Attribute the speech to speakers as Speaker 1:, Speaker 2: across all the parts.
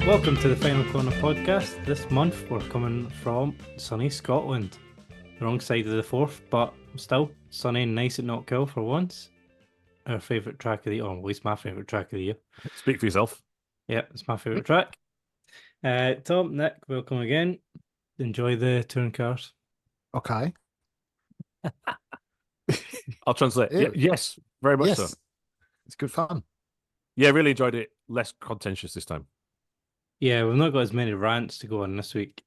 Speaker 1: Welcome to the Final Corner podcast. This month we're coming from sunny Scotland. The wrong side of the Forth, but still sunny and nice at Knockhill for once. Our favourite track of the year, or at least my favourite track of the year.
Speaker 2: Speak for yourself.
Speaker 1: Yeah, it's my favourite track. Tom, Nick, welcome again. Enjoy the touring cars.
Speaker 3: Okay.
Speaker 2: I'll translate.
Speaker 3: Yeah.
Speaker 2: Yes, very much
Speaker 3: Yes.
Speaker 2: so.
Speaker 3: It's good fun.
Speaker 2: Yeah, really enjoyed it. Less contentious this time.
Speaker 1: Yeah, we've not got as many rants to go on this week.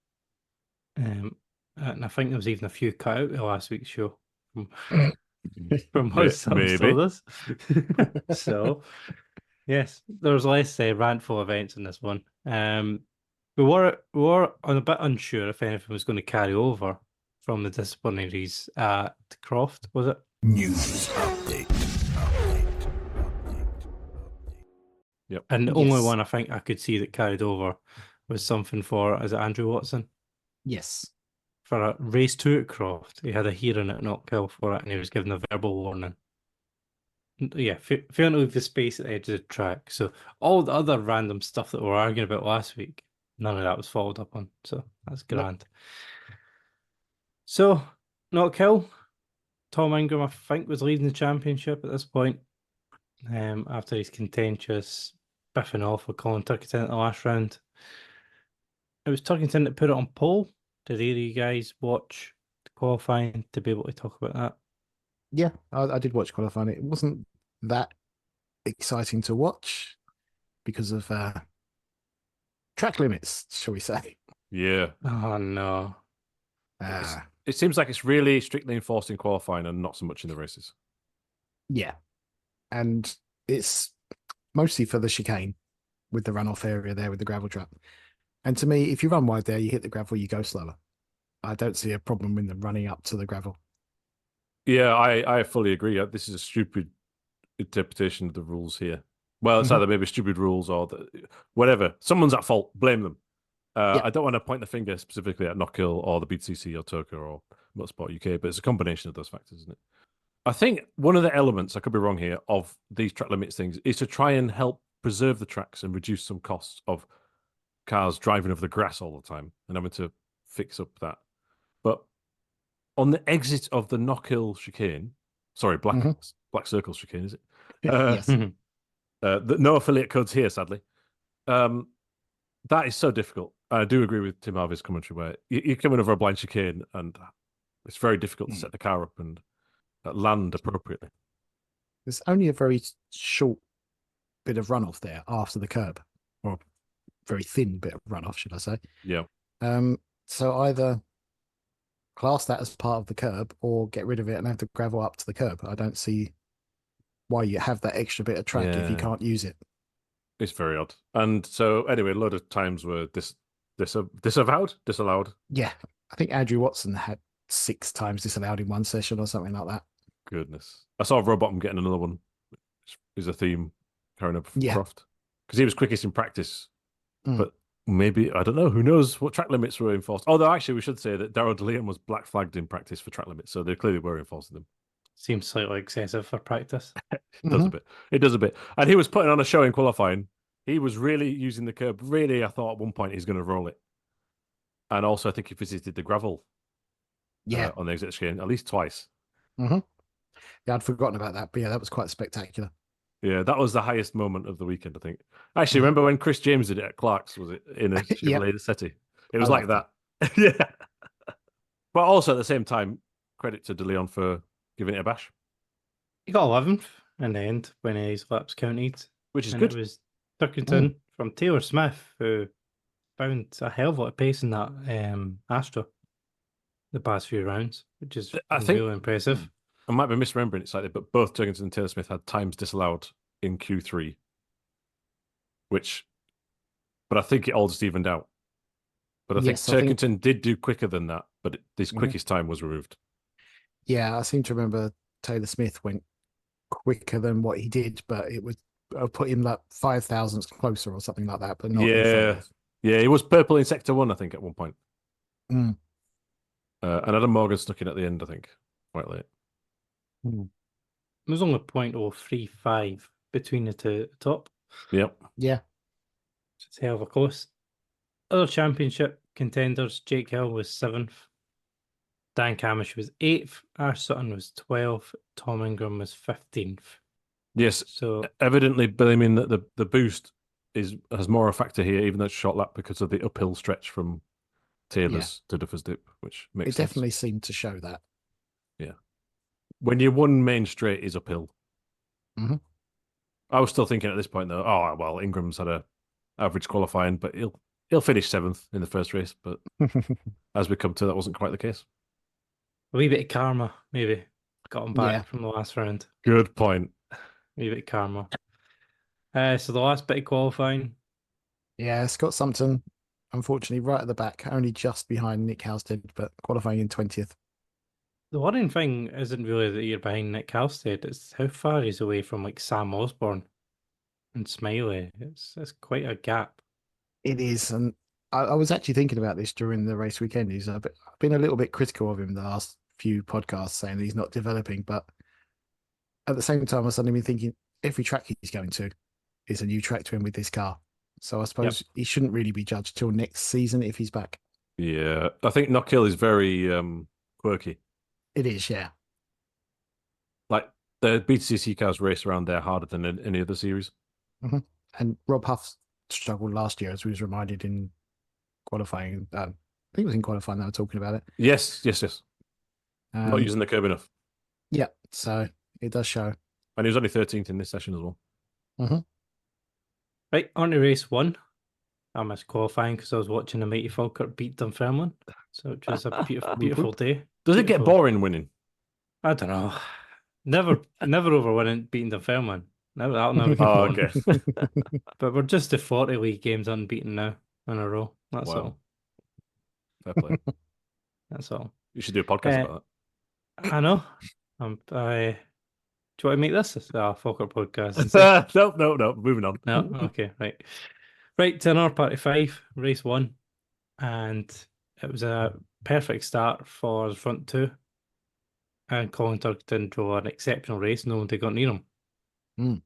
Speaker 1: And I think there was even a few cut out of last week's show from what some told us. So, yes, there was less rantful events in this one. We were a bit unsure if anything was going to carry over from the disciplinaries at Croft, was it?
Speaker 4: News update.
Speaker 2: Yep.
Speaker 1: And the only one I think I could see that carried over was something for, is it Andrew Watson?
Speaker 3: Yes.
Speaker 1: For a race 2 at Croft. He had a hearing at Knockhill for it and he was given a verbal warning. Yeah, failing to leave the space at the edge of the track. So all the other random stuff that we were arguing about last week, none of that was followed up on. So that's grand. So, Knockhill, Tom Ingram, I think, was leading the championship at this point. After his contentious biffing off with Colin Turkington at the last round. It was Turkington that put it on pole. Did either of you guys watch the qualifying to be able to talk about that?
Speaker 3: Yeah, I did watch qualifying. It wasn't that exciting to watch because of track limits, shall we say.
Speaker 2: Yeah.
Speaker 1: Oh, no.
Speaker 2: It seems like it's really strictly enforced in qualifying and not so much in the races.
Speaker 3: Yeah. And it's mostly for the chicane with the runoff area there with the gravel trap. And to me, if you run wide there, you hit the gravel, you go slower. I don't see a problem with them running up to the gravel.
Speaker 2: Yeah, I fully agree. This is a stupid interpretation of the rules here. Well, it's either maybe stupid rules or whatever. Someone's at fault. Blame them. I don't want to point the finger specifically at Knockhill or the BTCC or Turker or Motorsport UK, but it's a combination of those factors, isn't it? I think one of the elements, I could be wrong here, of these track limits things is to try and help preserve the tracks and reduce some costs of cars driving over the grass all the time and having to fix up that. But on the exit of the Knockhill chicane, sorry, Black Circle chicane, is it?
Speaker 3: Yes.
Speaker 2: No affiliate codes here, sadly. That is so difficult. I do agree with Tim Harvey's commentary where you're coming over a blind chicane and it's very difficult to set the car up and land appropriately.
Speaker 3: There's only a very short bit of runoff there after the curb, or very thin bit of runoff, should I say.
Speaker 2: Yeah.
Speaker 3: So either class that as part of the curb or get rid of it and have to gravel up to the curb. I don't see why you have that extra bit of track if you can't use it.
Speaker 2: It's very odd. And so anyway, a lot of times were disallowed.
Speaker 3: Yeah. I think Andrew Watson had 6 times disallowed in one session or something like that.
Speaker 2: Goodness. I saw Robottom getting another one, which is a theme carrying up
Speaker 3: Yeah.
Speaker 2: Croft. Because he was quickest in practice. But maybe, I don't know, who knows what track limits were enforced. Although actually we should say that Darryl DeLeon was black flagged in practice for track limits, so they clearly were enforcing them.
Speaker 1: Seems slightly excessive for practice.
Speaker 2: It does a bit. And he was putting on a show in qualifying. He was really using the curb. Really, I thought at one point he's going to roll it. And also I think he visited the gravel on the exit chicane at least twice.
Speaker 3: Yeah, I'd forgotten about that. But yeah, that was quite spectacular.
Speaker 2: Yeah, that was the highest moment of the weekend, I think. Actually, remember when Chris James did it at Clark's? Was it in a Chevrolet Setti? It was like that. Yeah. But also at the same time, credit to DeLeon for giving it a bash.
Speaker 1: He got 11th in the end when his laps counted.
Speaker 2: Which is
Speaker 1: and
Speaker 2: good.
Speaker 1: It was Turkington from Taylor Smith who found a hell of a lot of pace in that Astra the past few rounds, which is really impressive.
Speaker 2: I might be misremembering it slightly, but both Turkington and Taylor Smith had times disallowed in Q3, but I think it all just evened out. But I think Turkington did do quicker than that, but his quickest time was removed.
Speaker 3: Yeah, I seem to remember Taylor Smith went quicker than what he did, but it was put him like 5 thousandths closer or something like that. But not
Speaker 2: yeah, he was purple in sector 1, I think, at one point. And Adam Morgan snuck in at the end, I think, quite late.
Speaker 1: It was only 0.035 between the two at the top.
Speaker 2: Yep.
Speaker 3: Yeah.
Speaker 1: It's a hell of a close. Other championship contenders, Jake Hill was 7th. Dan Camish was 8th. Ash Sutton was 12th. Tom Ingram was 15th.
Speaker 2: Yes.
Speaker 1: So
Speaker 2: evidently blaming that the boost has more a factor here, even though it's short lap, because of the uphill stretch from Taylor's to Duffer's Dip, which makes
Speaker 3: It
Speaker 2: sense.
Speaker 3: definitely seemed to show that.
Speaker 2: Yeah. When your one main straight is uphill.
Speaker 3: Mm-hmm.
Speaker 2: I was still thinking at this point, though, oh, well, Ingram's had a average qualifying, but he'll finish 7th in the first race. But as we come to, that wasn't quite the case.
Speaker 1: a wee bit of karma, maybe, got him back from the last round.
Speaker 2: Good point.
Speaker 1: A wee bit of karma. So the last bit of qualifying.
Speaker 3: Yeah, Scott Sumpton, unfortunately, right at the back, only just behind Nick Halstead, but qualifying in 20th.
Speaker 1: The worrying thing isn't really that you're behind Nick Halstead, it's how far he's away from like Sam Osborne and Smiley. It's quite a gap.
Speaker 3: It is, and I was actually thinking about this during the race weekend. I've been a little bit critical of him the last few podcasts, saying that he's not developing, but at the same time, I suddenly been thinking every track he's going to is a new track to him with this car. So I suppose he shouldn't really be judged till next season if he's back.
Speaker 2: Yeah, I think Knockhill is very quirky.
Speaker 3: It is, yeah.
Speaker 2: Like the BTCC cars race around there harder than any other series.
Speaker 3: Mm-hmm. And Rob Huff struggled last year, as we was reminded in qualifying. I think it was in qualifying that we were talking about it.
Speaker 2: Yes. Not using the curb enough.
Speaker 3: Yeah, so it does show.
Speaker 2: And he was only 13th in this session as well.
Speaker 3: Mm-hmm.
Speaker 1: Right, on to race 1. I missed qualifying because I was watching the mighty Falkirk beat Dunfermline. So it was a beautiful day.
Speaker 2: Does it get boring winning?
Speaker 1: I don't know. Never over winning beating Dunfermline. That'll never get boring.
Speaker 2: Okay.
Speaker 1: But we're just the 40 league games unbeaten now in a row. That's all.
Speaker 2: Fair play.
Speaker 1: That's all.
Speaker 2: You should do a podcast about
Speaker 1: that. I know. Do you want to make this a Falkirk podcast?
Speaker 2: No. Moving on.
Speaker 1: No? Okay, right. Right, to another party 5, race 1. And it was a perfect start for the front 2. And Colin Turkington drove an exceptional race. No one got near him.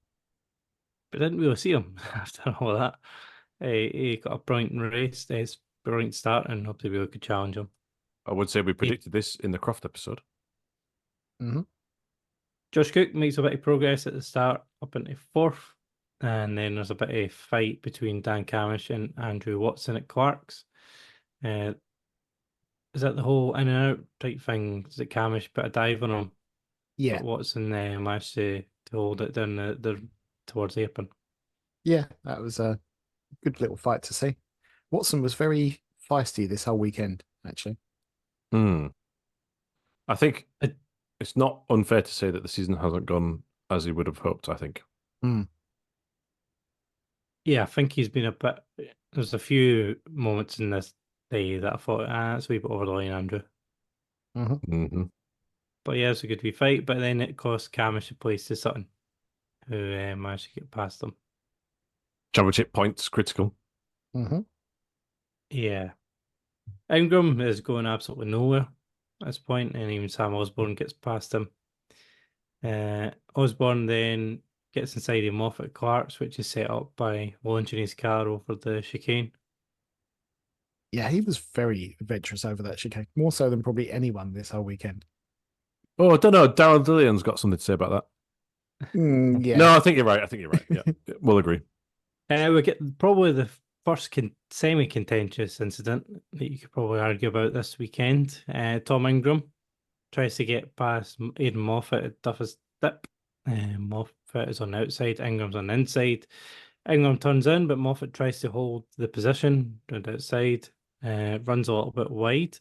Speaker 1: But didn't really see him after all of that. He got a brilliant race, brilliant start, and hopefully we could challenge him.
Speaker 2: I would say we predicted this in the Croft episode.
Speaker 3: Mm-hmm.
Speaker 1: Josh Cook makes a bit of progress at the start, up into 4th. And then there's a bit of fight between Dan Camish and Andrew Watson at Clark's. Is that the whole in and out type thing? Does it Camish put a dive on him?
Speaker 3: Yeah.
Speaker 1: But Watson managed to hold it down towards the apron.
Speaker 3: Yeah, that was a good little fight to see. Watson was very feisty this whole weekend, actually.
Speaker 2: I think it's not unfair to say that the season hasn't gone as he would have hoped, I think.
Speaker 1: Yeah, I think he's been a bit... There's a few moments in this day that I thought, that's a wee bit over the line, Andrew. But yeah, it's a good wee fight, but then it cost Camish a place to Sutton, who managed to get past him.
Speaker 2: Championship points critical.
Speaker 1: Yeah. Ingram is going absolutely nowhere at this point, and even Sam Osborne gets past him. Osborne then gets inside him off at Clark's, which is set up by launching his car over the chicane.
Speaker 3: Yeah, he was very adventurous over that chicane, more so than probably anyone this whole weekend.
Speaker 2: Oh, I don't know. Darryl Dillion's got something to say about that.
Speaker 3: Yeah.
Speaker 2: No, I think you're right. Yeah, we'll agree.
Speaker 1: We get probably the first semi-contentious incident that you could probably argue about this weekend. Tom Ingram tries to get past Aidan Moffat at Duff's Dip. Moffat is on the outside, Ingram's on the inside. Ingram turns in, but Moffat tries to hold the position on the outside, runs a little bit wide,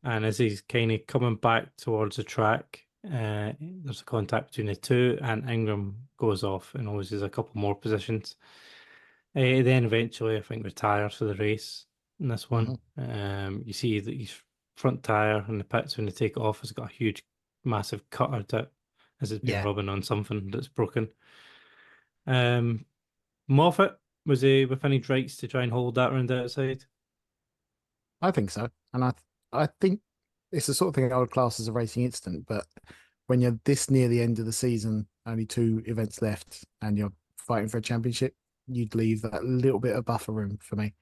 Speaker 1: and as he's kind of coming back towards the track, there's a contact between the two, and Ingram goes off and loses a couple more positions. Then eventually, I think, retires for the race in this one. You see that his front tyre in the pits when they take it off has got a huge, massive cut out it as it's been rubbing on something that's broken. Moffat, was he within his rights to try and hold that around the outside?
Speaker 3: I think so. And I think it's the sort of thing I would class as a racing incident, but when you're this near the end of the season, only 2 events left, and you're fighting for a championship, you'd leave that little bit of buffer room for me.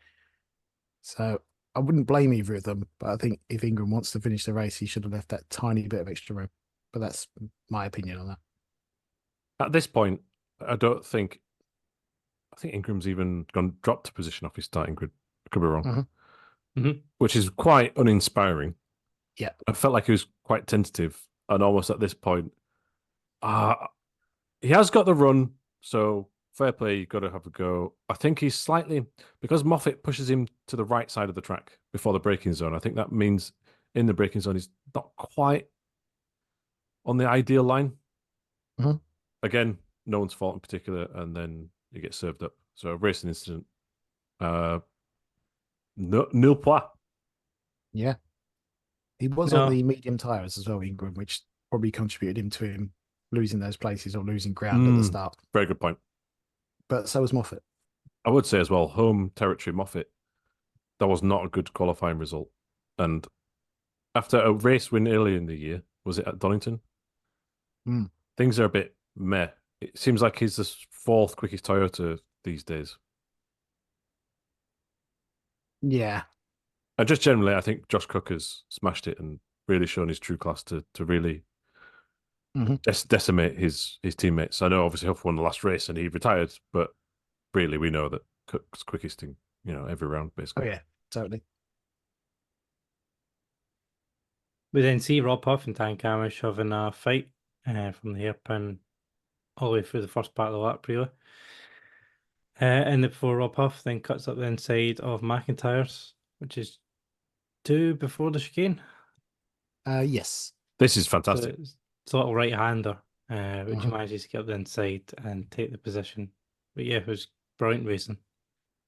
Speaker 3: So I wouldn't blame either of them, but I think if Ingram wants to finish the race, he should have left that tiny bit of extra room. But that's my opinion on that.
Speaker 2: At this point, I think Ingram's even dropped a position off his starting grid. I could be wrong. Which is quite uninspiring.
Speaker 3: Yeah.
Speaker 2: I felt like he was quite tentative, and almost at this point, he has got the run, so fair play, you've got to have a go. I think he's slightly, because Moffat pushes him to the right side of the track before the braking zone, I think that means in the braking zone he's not quite on the ideal line. Again, no one's fault in particular, and then he gets served up. So racing incident. Nil point.
Speaker 3: Yeah. He was on the medium tyres as well, Ingram, which probably contributed to him losing those places or losing ground at the start.
Speaker 2: Very good point.
Speaker 3: But so was Moffat.
Speaker 2: I would say as well, home territory Moffat, that was not a good qualifying result. And after a race win earlier in the year, was it at Donington? Things are a bit meh. It seems like he's the 4th quickest Toyota these days.
Speaker 3: Yeah.
Speaker 2: And just generally, I think Josh Cook has smashed it and really shown his true class to really decimate his teammates. I know obviously Huff won the last race and he retired, but really we know that Cook's quickest in every round basically.
Speaker 3: Oh yeah, totally.
Speaker 1: We then see Rob Huff and Tan Camish having a fight from the hairpin all the way through the first part of the lap, really. And before Rob Huff then cuts up the inside of McIntyre's, which is 2 before the chicane.
Speaker 3: Yes.
Speaker 2: This is fantastic.
Speaker 1: So it's a little right-hander, which manages to get up the inside and take the position. But yeah, it was brilliant racing.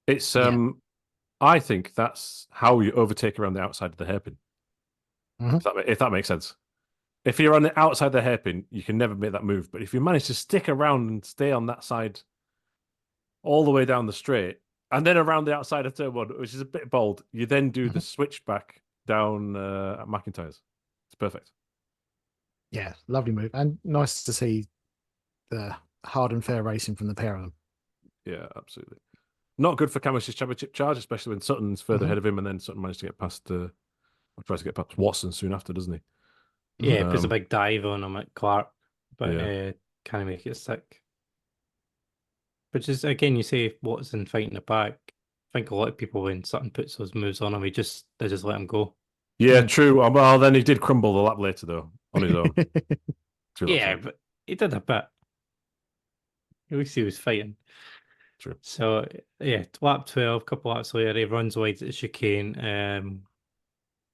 Speaker 2: It's I think that's how you overtake around the outside of the hairpin. If that makes sense. If you're on the outside of the hairpin, you can never make that move. But if you manage to stick around and stay on that side all the way down the straight, and then around the outside of turn 1, which is a bit bold, you then do the switchback down at McIntyre's. It's perfect.
Speaker 3: Yeah, lovely move. And nice to see the hard and fair racing from the pair of them.
Speaker 2: Yeah, absolutely. Not good for Camish's championship charge, especially when Sutton's further ahead of him, and then Sutton managed to get past tries to get past Watson soon after, doesn't he?
Speaker 1: Yeah, puts a big dive on him at Clark, but can't make it stick. Which is, again, you say Watson fighting the back. I think a lot of people, when Sutton puts those moves on him, they just let him go.
Speaker 2: Yeah, true. Well, then he did crumble the lap later, though, on his own.
Speaker 1: Yeah, but he did a bit. At least he was fighting.
Speaker 2: True.
Speaker 1: So, yeah, lap 12, a couple laps later, he runs wide at the chicane,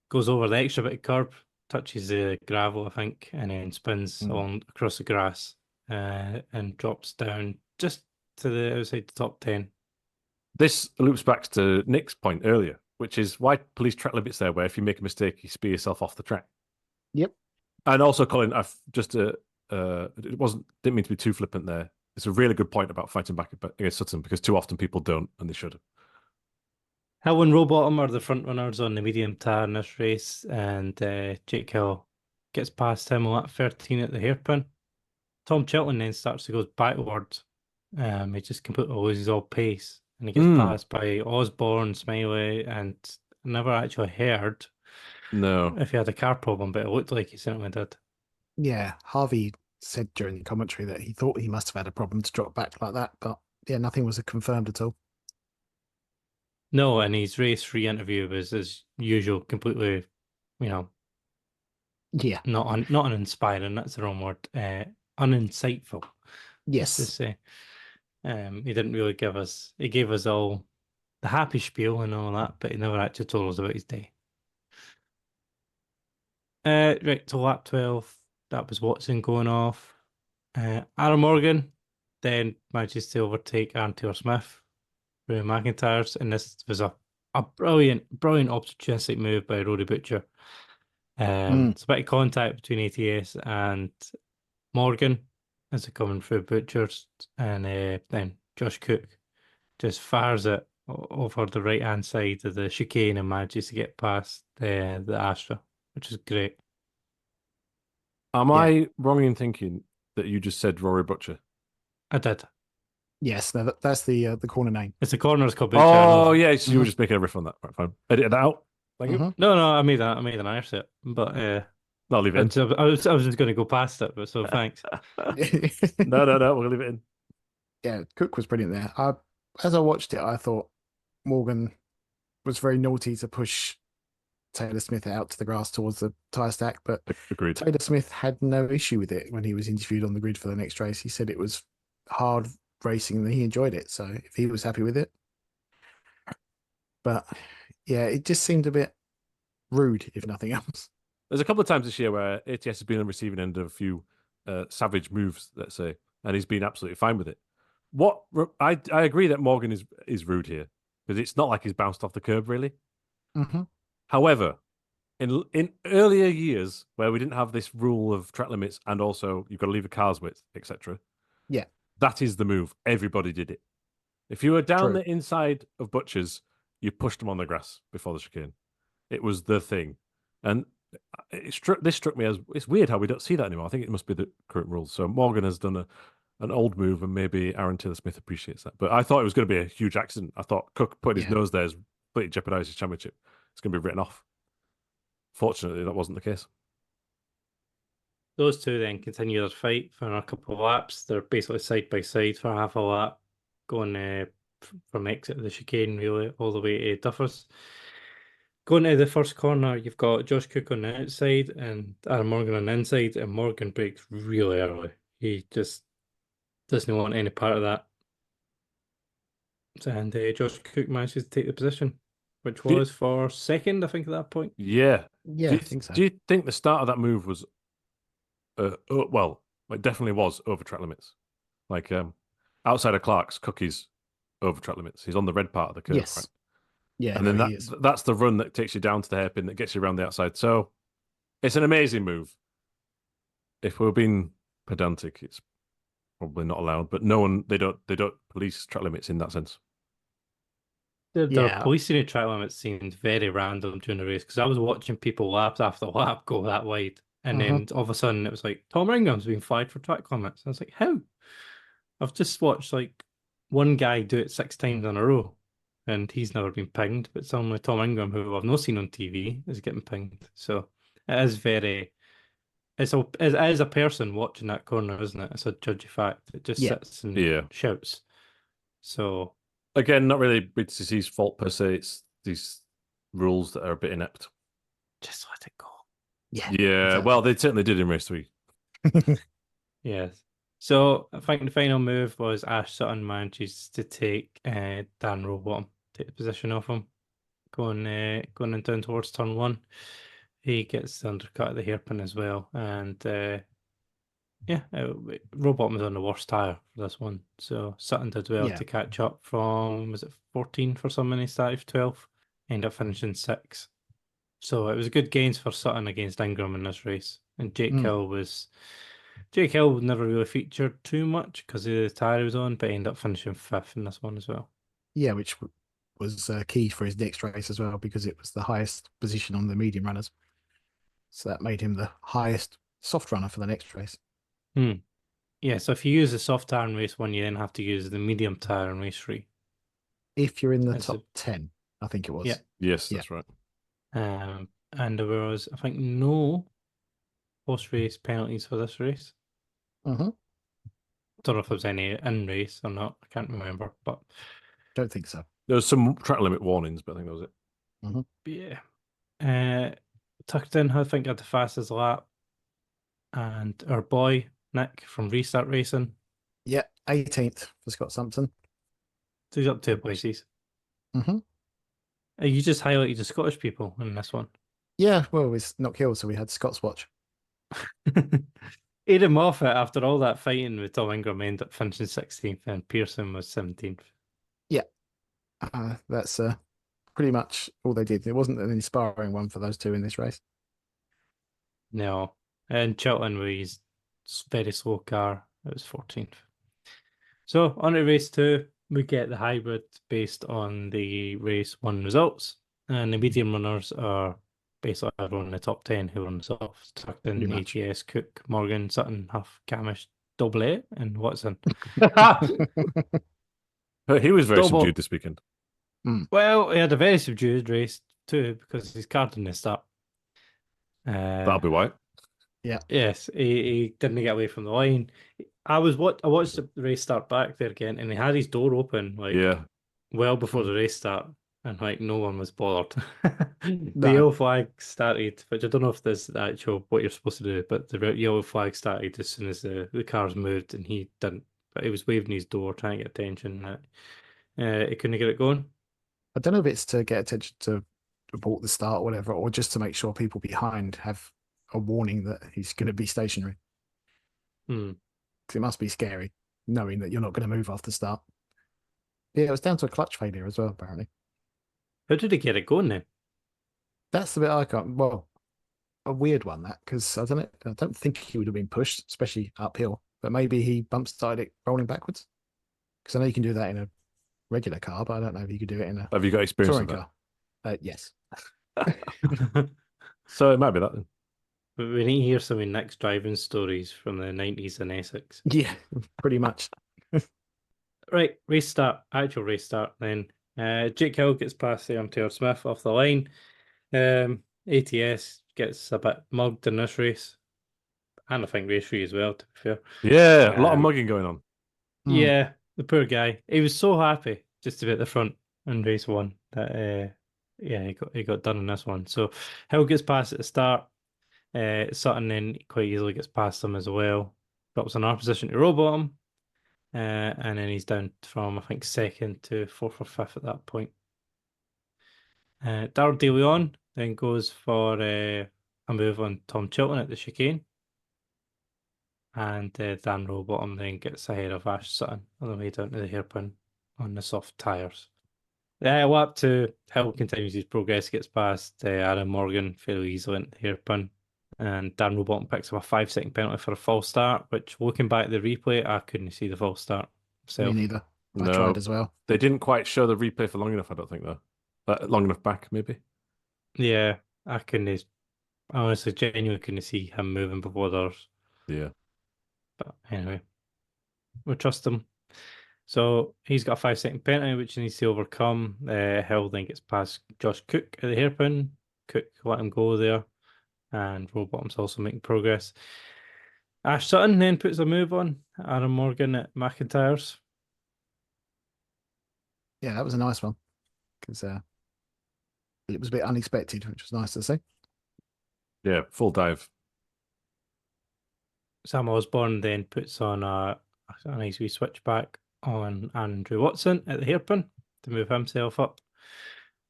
Speaker 1: goes over the extra bit of curb, touches the gravel, I think, and then spins along across the grass and drops down just to the outside the top 10.
Speaker 2: This loops back to Nick's point earlier, which is why police track limits there, where if you make a mistake, you spear yourself off the track.
Speaker 3: Yep.
Speaker 2: And also, Colin, I've just didn't mean to be too flippant there. It's a really good point about fighting back against Sutton because too often people don't, and they should.
Speaker 1: Hill and Rowbottom are the front runners on the medium tire in this race, and Jake Hill gets past him on lap 13 at the hairpin. Tom Chilton then starts to go backwards. He just completely loses all pace, and he gets passed by Osborne, Smiley, and I never actually heard if he had a car problem, but it looked like he certainly did.
Speaker 3: Yeah, Harvey said during the commentary that he thought he must have had a problem to drop back like that, but yeah, nothing was confirmed at all.
Speaker 1: No, and his race-free interview was, as usual, completely, not uninspiring. That's the wrong word. Uninsightful.
Speaker 3: Yes.
Speaker 1: To say, he didn't really give us. He gave us all the happy spiel and all that, but he never actually told us about his day. Right to lap 12. That was Watson going off. Aaron Morgan then manages to overtake Aaron Taylor-Smith through McIntyre's, and this was a brilliant opportunistic move by Roddy Butcher. It's a bit of contact between ATS and Morgan as they're coming through Butcher's, and then Josh Cook just fires it over the right-hand side of the chicane and manages to get past the Astra, which is great.
Speaker 2: Am I wrong in thinking that you just said Rory Butcher?
Speaker 1: I did.
Speaker 3: Yes, no, that's the corner name.
Speaker 1: It's a corner's kombucha.
Speaker 2: Oh, yeah, so you were just making a riff on that. Right, fine. Edit that out. Thank you.
Speaker 1: No, I made an Irish it, but
Speaker 2: I'll leave it in.
Speaker 1: I was just going to go past it, but so thanks.
Speaker 2: No, we'll leave it in.
Speaker 3: Yeah, Cook was brilliant there. As I watched it, I thought Morgan was very naughty to push Taylor Smith out to the grass towards the tyre stack, but
Speaker 2: Agreed.
Speaker 3: Taylor Smith had no issue with it when he was interviewed on the grid for the next race. He said it was hard racing and he enjoyed it. So if he was happy with it. But yeah, it just seemed a bit rude, if nothing else.
Speaker 2: There's a couple of times this year where ATS has been on the receiving end of a few savage moves, let's say, and he's been absolutely fine with it. I agree that Morgan is rude here because it's not like he's bounced off the curb really.
Speaker 3: Mm-hmm.
Speaker 2: However, in earlier years where we didn't have this rule of track limits and also you've got to leave a car's width, etc.
Speaker 3: Yeah,
Speaker 2: that is the move. Everybody did it. If you were down
Speaker 3: True.
Speaker 2: the inside of Butcher's, you pushed them on the grass before the chicane. It was the thing, and this struck me as it's weird how we don't see that anymore. I think it must be the current rules. So Morgan has done an old move, and maybe Aaron Taylor Smith appreciates that. But I thought it was going to be a huge accident. I thought Cook putting his nose there has completely jeopardised his championship. It's going to be written off. Fortunately, that wasn't the case.
Speaker 1: Those two then continue their fight for a couple of laps. They're basically side by side for half a lap, going from exit of the chicane really all the way to Duffers. Going to the first corner, you've got Josh Cook on the outside and Aaron Morgan on the inside, and Morgan breaks really early. He just doesn't want any part of that. And Josh Cook manages to take the position, which was for second, I think, at that point.
Speaker 2: Yeah.
Speaker 3: I think so.
Speaker 2: Do you think the start of that move was, well, it definitely was over track limits? Like outside of Clark's, Cookie's over track limits. He's on the red part of the curve.
Speaker 3: Yes.
Speaker 2: Right?
Speaker 3: Yeah,
Speaker 2: and then that's the run that takes you down to the hairpin that gets you around the outside. So it's an amazing move. If we're being pedantic, it's probably not allowed. But they don't police track limits in that sense.
Speaker 1: The policing of track limits seemed very random during the race because I was watching people lap after lap go that wide, and then all of a sudden it was like Tom Ingram's being flagged for track limits. I was like, how? I've just watched like one guy do it 6 times in a row, and he's never been pinged. But suddenly Tom Ingram, who I've not seen on TV, is getting pinged. So it is very. It is a person watching that corner, isn't it? It's a judgy fact. It just sits and shouts. So.
Speaker 2: Again, not really BTCC's fault per se. It's these rules that are a bit inept.
Speaker 1: Just let it go.
Speaker 2: Yeah. Exactly. Well, they certainly did in race 3.
Speaker 1: Yes. So I think the final move was Ash Sutton manages to take Dan Rowbottom, take the position off him, going in down towards turn 1. He gets the undercut at the hairpin as well, and Rowbottom was on the worst tyre for this one, so Sutton did well to catch up from, was it 14 for some and he started 12, ended up finishing 6. So it was good gains for Sutton against Ingram in this race, and Jake Hill never really featured too much because of the tyre he was on, but ended up finishing 5th in this one as well.
Speaker 3: Yeah, which was key for his next race as well because it was the highest position on the medium runners. So that made him the highest soft runner for the next race.
Speaker 1: Yeah, so if you use the soft tyre in race 1, you then have to use the medium tyre in race 3.
Speaker 3: If you're in the top 10, I think it was.
Speaker 2: Yeah. Yes, that's right.
Speaker 1: And there was, I think, no post-race penalties for this race. Don't know if there was any in race or not. I can't remember, but
Speaker 3: don't think so.
Speaker 2: There was some track limit warnings, but I think that was
Speaker 1: it. Yeah. Turkington, I think, had the fastest lap, and our boy Nick from Restart Racing.
Speaker 3: Yeah, 18th for Scott Sampson.
Speaker 1: So he's up 2 places. You just highlighted the Scottish people in this one.
Speaker 3: Yeah, well, it's Knockhill, so we had Scott's watch.
Speaker 1: Aidan Moffat, after all that fighting with Tom Ingram, ended up finishing 16th, and Pearson was 17th.
Speaker 3: Yeah, that's pretty much all they did. It wasn't an inspiring one for those two in this race.
Speaker 1: No, and Chilton with his very slow car, it was 14th. So on to race 2, we get the hybrid based on the race 1 results, and the medium runners are basically everyone in the top 10 who run the soft. Turkington, ATS, Cook, Morgan, Sutton, Huff, Camish, Doble and Watson.
Speaker 2: He was very
Speaker 1: Double.
Speaker 2: subdued this weekend.
Speaker 1: Well, he had a very subdued race too because his car didn't start.
Speaker 2: That'll be why.
Speaker 3: Yeah.
Speaker 1: Yes, he didn't get away from the line. I watched the race start back there again, and he had his door open well before the race start, and no one was bothered. The yellow flag started, which I don't know if this is actual what you're supposed to do, but the yellow flag started as soon as the cars moved, and he didn't. But he was waving his door, trying to get attention. He couldn't get it going.
Speaker 3: I don't know if it's to get attention to abort the start or whatever, or just to make sure people behind have a warning that he's going to be stationary. Because it must be scary knowing that you're not going to move after start. Yeah, it was down to a clutch failure as well, apparently.
Speaker 1: How did he get it going then?
Speaker 3: That's the bit I can't. Well, a weird one that because I don't think he would have been pushed, especially uphill. But maybe he bump started it rolling backwards. Because I know you can do that in a regular car, but I don't know if you could do it in a.
Speaker 2: Have you got experience with
Speaker 3: car? Yes.
Speaker 2: So it might be that then.
Speaker 1: But we need to hear some of Nick's driving stories from the 90s in Essex.
Speaker 3: Yeah, pretty much.
Speaker 1: Right, actual race start then. Jake Hill gets past Taylor Smith off the line. ATS gets a bit mugged in this race. And I think race 3 as well, to be fair.
Speaker 2: Yeah, a lot of mugging going on.
Speaker 1: Yeah, the poor guy. He was so happy just to be at the front in race 1 that he got done in this one. So Hill gets past at the start. Sutton then quite easily gets past him as well. Drops in our position to row bottom. And then he's down from, I think, 2nd to 4th or 5th at that point. Darrell De Leon then goes for a move on Tom Chilton at the chicane. And Dan Rowbottom then gets ahead of Ash Sutton on the way down to the hairpin on the soft tyres. Lap 2, Hill continues his progress, gets past Aaron Morgan fairly easily into the hairpin. And Dan Rowbottom picks up a 5-second penalty for a false start, which looking back at the replay, I couldn't see the false start myself.
Speaker 3: Me neither. I tried as well.
Speaker 2: They didn't quite show the replay for long enough, I don't think, though. Long enough back, maybe.
Speaker 1: Yeah, I honestly genuinely couldn't see him moving before others.
Speaker 2: Yeah.
Speaker 1: But anyway, we'll trust him. So he's got a 5-second penalty, which he needs to overcome. Hill then gets past Josh Cook at the hairpin. Cook let him go there. And Rowbottom's also making progress. Ash Sutton then puts a move on Aaron Morgan at McIntyre's.
Speaker 3: Yeah, that was a nice one because it was a bit unexpected, which was nice to see.
Speaker 2: Yeah, full dive.
Speaker 1: Sam Osborne then puts on a nice wee switchback on Andrew Watson at the hairpin to move himself up.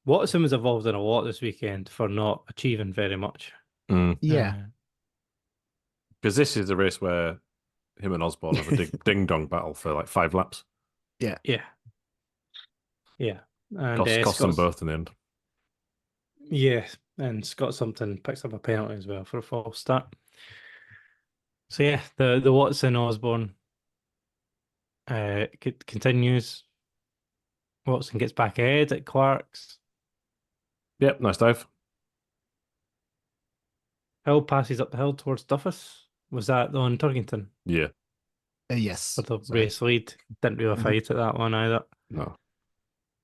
Speaker 1: Watson was involved in a lot this weekend for not achieving very much.
Speaker 3: Yeah.
Speaker 2: Because this is the race where him and Osborne have a ding-dong battle for 5 laps.
Speaker 1: Yeah. And
Speaker 2: cost them both in the end.
Speaker 1: Yeah, and Scott Sumpton picks up a penalty as well for a false start. So yeah, the Watson Osborne continues. Watson gets back ahead at Clark's.
Speaker 2: Yep, nice dive.
Speaker 1: Hill passes up the hill towards Duffus. Was that on Turkington?
Speaker 2: Yeah.
Speaker 3: Yes.
Speaker 1: For the race lead. Didn't really fight at that one either.
Speaker 2: No.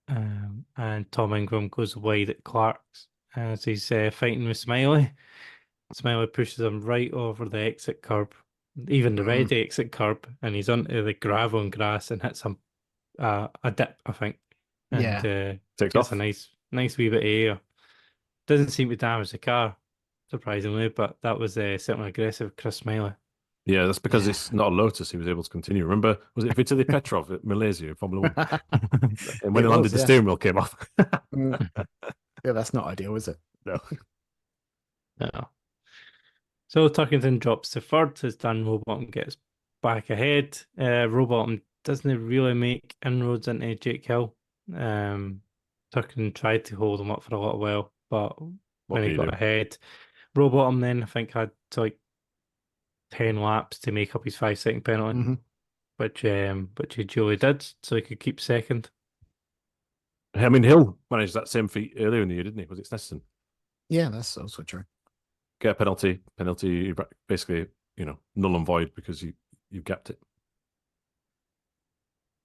Speaker 1: And Tom Ingram goes wide at Clark's as he's fighting with Smiley. Smiley pushes him right over the exit curb, even the red exit curb, and he's onto the gravel and grass and hits him a dip, I think. And
Speaker 2: takes
Speaker 1: gets
Speaker 2: off.
Speaker 1: a nice wee bit of air. Doesn't seem to damage the car, surprisingly, but that was certainly aggressive, Chris Smiley.
Speaker 2: Yeah, that's because it's not a Lotus. He was able to continue. Remember, was it Vitaly Petrov at Malaysia in Formula 1? And when he landed, the steering wheel came off.
Speaker 3: Yeah, that's not ideal, is it?
Speaker 2: No.
Speaker 1: So Turkington drops to 3rd as Dan Rowbottom gets back ahead. Rowbottom doesn't really make inroads into Jake Hill. Turkington tried to hold him up for a little while, but when he got ahead, Rowbottom then I think had 10 laps to make up his 5-second penalty, which he duly did, so he could keep 2nd.
Speaker 2: I mean, Hill managed that same feat earlier in the year, didn't he? Was it Snetterton?
Speaker 3: Yeah, that's also true.
Speaker 2: Get a penalty, basically, null and void because you You've gapped it.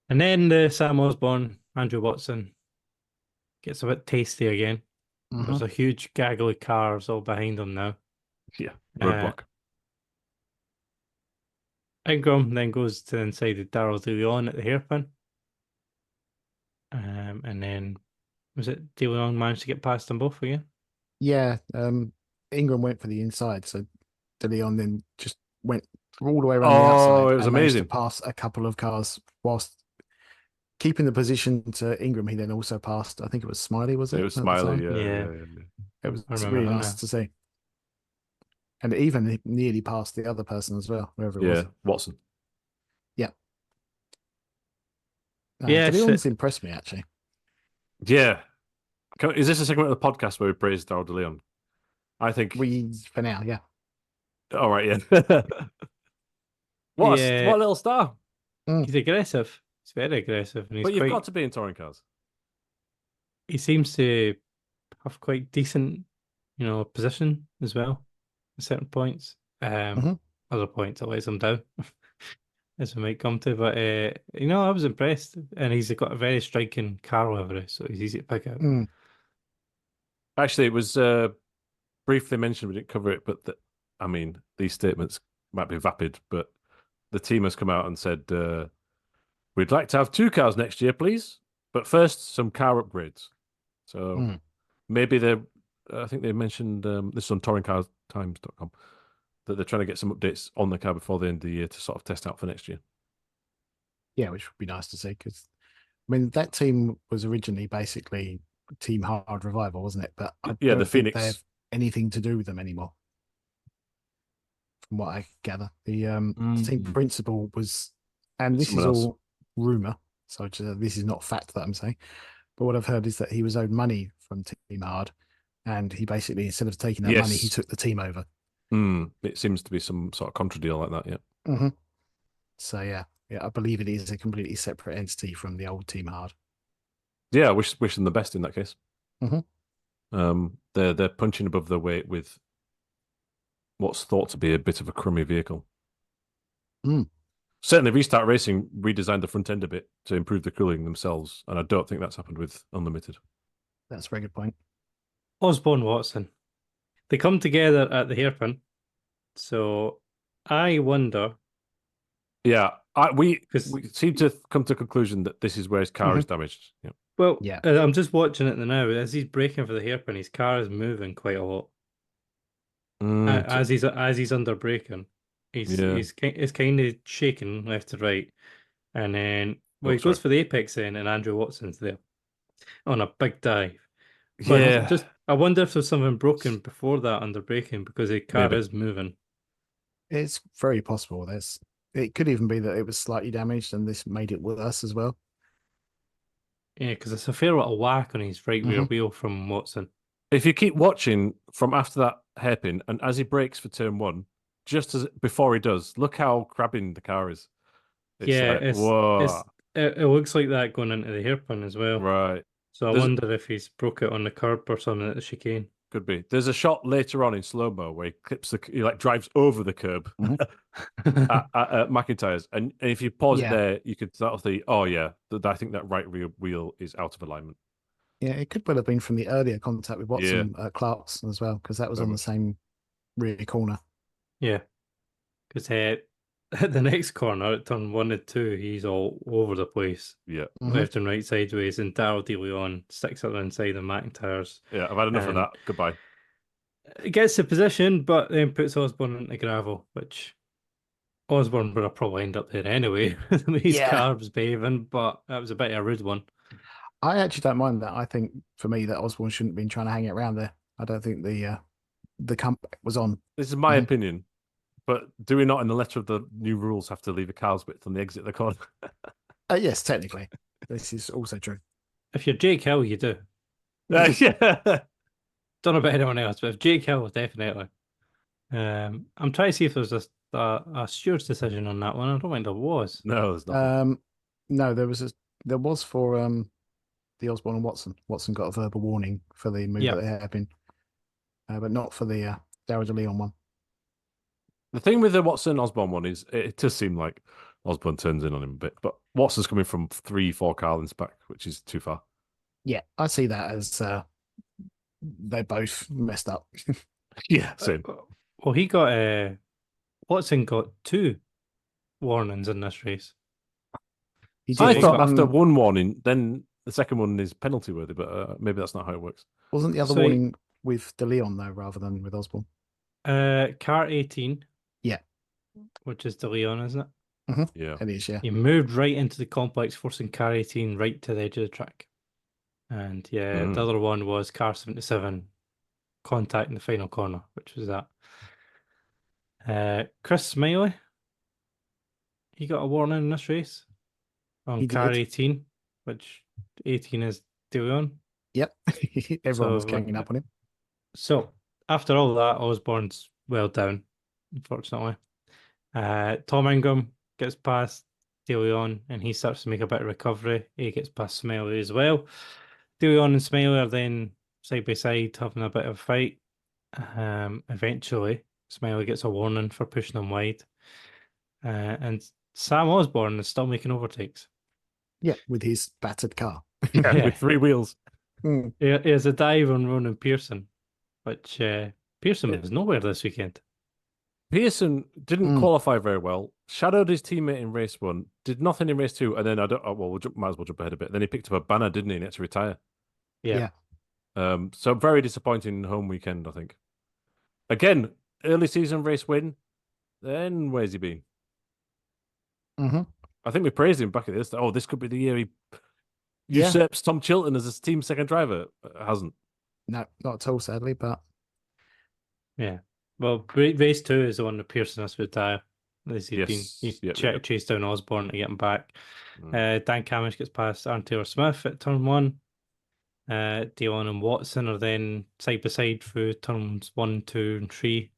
Speaker 1: And then the Sam Osborne, Andrew Watson gets a bit tasty again. There's a huge gaggle of cars all behind him now.
Speaker 2: Yeah, roadblock.
Speaker 1: Ingram then goes to the inside of Darrell De Leon at the hairpin. And then, was it De Leon managed to get past them both again?
Speaker 3: Yeah, Ingram went for the inside, so De Leon then just went all the way around the outside.
Speaker 2: It was
Speaker 3: and managed
Speaker 2: amazing.
Speaker 3: to pass a couple of cars whilst keeping the position to Ingram. He then also passed, I think it was Smiley, was it?
Speaker 2: It was
Speaker 3: at the
Speaker 2: Smiley,
Speaker 3: time?
Speaker 2: yeah.
Speaker 3: It was
Speaker 1: I remember
Speaker 3: really
Speaker 1: that
Speaker 3: nice
Speaker 1: now.
Speaker 3: to see. And even he nearly passed the other person as well, whoever it was.
Speaker 2: Watson.
Speaker 3: Yeah.
Speaker 1: Yeah,
Speaker 3: De Leon's impressed me, actually.
Speaker 2: Yeah. Is this a segment of the podcast where we praise Darrell De Leon? I think
Speaker 3: For now, yeah.
Speaker 2: All right, yeah. What a little star.
Speaker 1: He's aggressive. He's very aggressive, and
Speaker 2: But you've got to be in touring cars.
Speaker 1: He seems to have quite decent, position as well at certain points. Other points it lets him down, as we might come to. But I was impressed, and he's got a very striking car livery, so he's easy to pick out.
Speaker 2: Actually, it was briefly mentioned. We didn't cover it, but these statements might be vapid, but the team has come out and said, we'd like to have 2 cars next year, please. But first, some car upgrades. So maybe I think they mentioned this is on touringcarstimes.com, that they're trying to get some updates on the car before the end of the year to sort of test out for next year.
Speaker 3: Yeah, which would be nice to see, because that team was originally basically Team Hard Revival, wasn't it? But I don't
Speaker 2: the
Speaker 3: think
Speaker 2: Phoenix
Speaker 3: they have anything to do with them anymore. From what I gather, the team principal was, and this is all rumor, so this is not fact that I'm saying, but what I've heard is that he was owed money from Team Hard, and he basically, instead of taking that money, he took the team over.
Speaker 2: It seems to be some sort of contra deal like that,
Speaker 3: yeah. So yeah, I believe it is a completely separate entity from the old Team Hard.
Speaker 2: Yeah, wish them the best in that case. They're punching above their weight with what's thought to be a bit of a crummy vehicle. Certainly, Restart Racing redesigned the front end a bit to improve the cooling themselves, and I don't think that's happened with Unlimited.
Speaker 3: That's a very good point.
Speaker 1: Osborne Watson, they come together at the hairpin, so I wonder.
Speaker 2: Yeah, we seem to come to a conclusion that this is where his car is damaged. Yeah.
Speaker 1: Well, yeah, I'm just watching it now. As he's braking for the hairpin, his car is moving quite a lot. As he's under braking, he's kind of shaking left to right, and then he goes for the apex then, and Andrew Watson's there on a big dive. But I wonder if there's something broken before that under braking, because the car is moving.
Speaker 3: It's very possible. It could even be that it was slightly damaged, and this made it worse as well.
Speaker 1: Yeah, because it's a fair little whack on his right rear wheel from Watson.
Speaker 2: If you keep watching from after that hairpin, and as he brakes for turn 1, just as before he does, look how crabbing the car is. Whoa.
Speaker 1: It looks like that going into the hairpin as well.
Speaker 2: Right.
Speaker 1: So I wonder if he's broke it on the curb or something at the chicane.
Speaker 2: Could be. There's a shot later on in slow-mo where he drives over the curb at McIntyre's. And if you pause it there, you could sort of think, I think that right rear wheel is out of alignment.
Speaker 3: Yeah, it could well have been from the earlier contact with Watson at Clark's as well, because that was on the same rear corner.
Speaker 1: Yeah, because the next corner at turn 1 and 2, he's all over the place.
Speaker 2: Yeah,
Speaker 1: left and right sideways, and Darrell De Leon sticks it inside the McIntyres.
Speaker 2: Yeah, I've had enough of that. Goodbye.
Speaker 1: It gets the position, but then puts Osborne into gravel, which Osborne would have probably ended up there anyway. His car was behaving, but that was a bit of a rude one.
Speaker 3: I actually don't mind that. I think for me that Osborne shouldn't have been trying to hang it around there. I don't think the comeback was on.
Speaker 2: This is my opinion, but do we not in the letter of the new rules have to leave a car's width on the exit of the corner?
Speaker 3: Yes, technically. This is also true.
Speaker 1: If you're Jake Hill, you do.
Speaker 2: Yeah.
Speaker 1: Don't know about anyone else, but if Jake Hill, definitely. I'm trying to see if there's a steward's decision on that one. I don't think there was.
Speaker 2: No, there's not.
Speaker 3: No, there was for the Osborne and Watson. Watson got a verbal warning for the move that they had been, but not for the Darrell De Leon one.
Speaker 2: The thing with the Watson Osborne one is it does seem like Osborne turns in on him a bit, but Watson's coming from 3-4 car lengths back, which is too far.
Speaker 3: Yeah, I see that as they're both messed up.
Speaker 2: Yeah, same.
Speaker 1: Well, he got Watson got 2 warnings in this race.
Speaker 2: I thought after one warning, then the second one is penalty worthy, but maybe that's not how it works.
Speaker 3: Wasn't the other warning with De Leon though, rather than with Osborne?
Speaker 1: Car 18.
Speaker 3: Yeah.
Speaker 1: Which is De Leon, isn't it?
Speaker 3: Mm-hmm.
Speaker 2: Yeah.
Speaker 3: It is, yeah.
Speaker 1: He moved right into the complex, forcing car 18 right to the edge of the track. And the other one was car 77 contact in the final corner, which was that. Chris Smiley, he got a warning in this race on car 18, which 18 is De Leon.
Speaker 3: Yep. Everyone was ganging up on him.
Speaker 1: So after all that, Osborne's well down, unfortunately. Tom Ingram gets past De Leon and he starts to make a bit of recovery. He gets past Smiley as well. De Leon and Smiley are then side by side having a bit of a fight. Eventually, Smiley gets a warning for pushing him wide. And Sam Osborne is still making overtakes.
Speaker 3: Yeah, with his battered car.
Speaker 2: Yeah, with 3 wheels.
Speaker 1: He has a dive on Ronan Pearson, which Pearson was nowhere this weekend.
Speaker 2: Pearson didn't qualify very well, shadowed his teammate in race 1, did nothing in race 2, and then might as well jump ahead a bit. Then he picked up a banner, didn't he, and he had to retire.
Speaker 1: Yeah.
Speaker 2: So very disappointing home weekend, I think. Again, early season race win. Then where's he been?
Speaker 3: Mm-hmm.
Speaker 2: I think we praised him back at this. Oh, this could be the year he usurps Tom Chilton as his team second driver. Hasn't.
Speaker 3: No, not at all, sadly, but
Speaker 1: yeah. Well, race 2 is the one that Pearson has to retire. He's chased down Osborne to get him back. Dan Camish gets past Aaron Taylor-Smith at turn 1. Dillon and Watson are then side by side through turns 1, 2, and 3.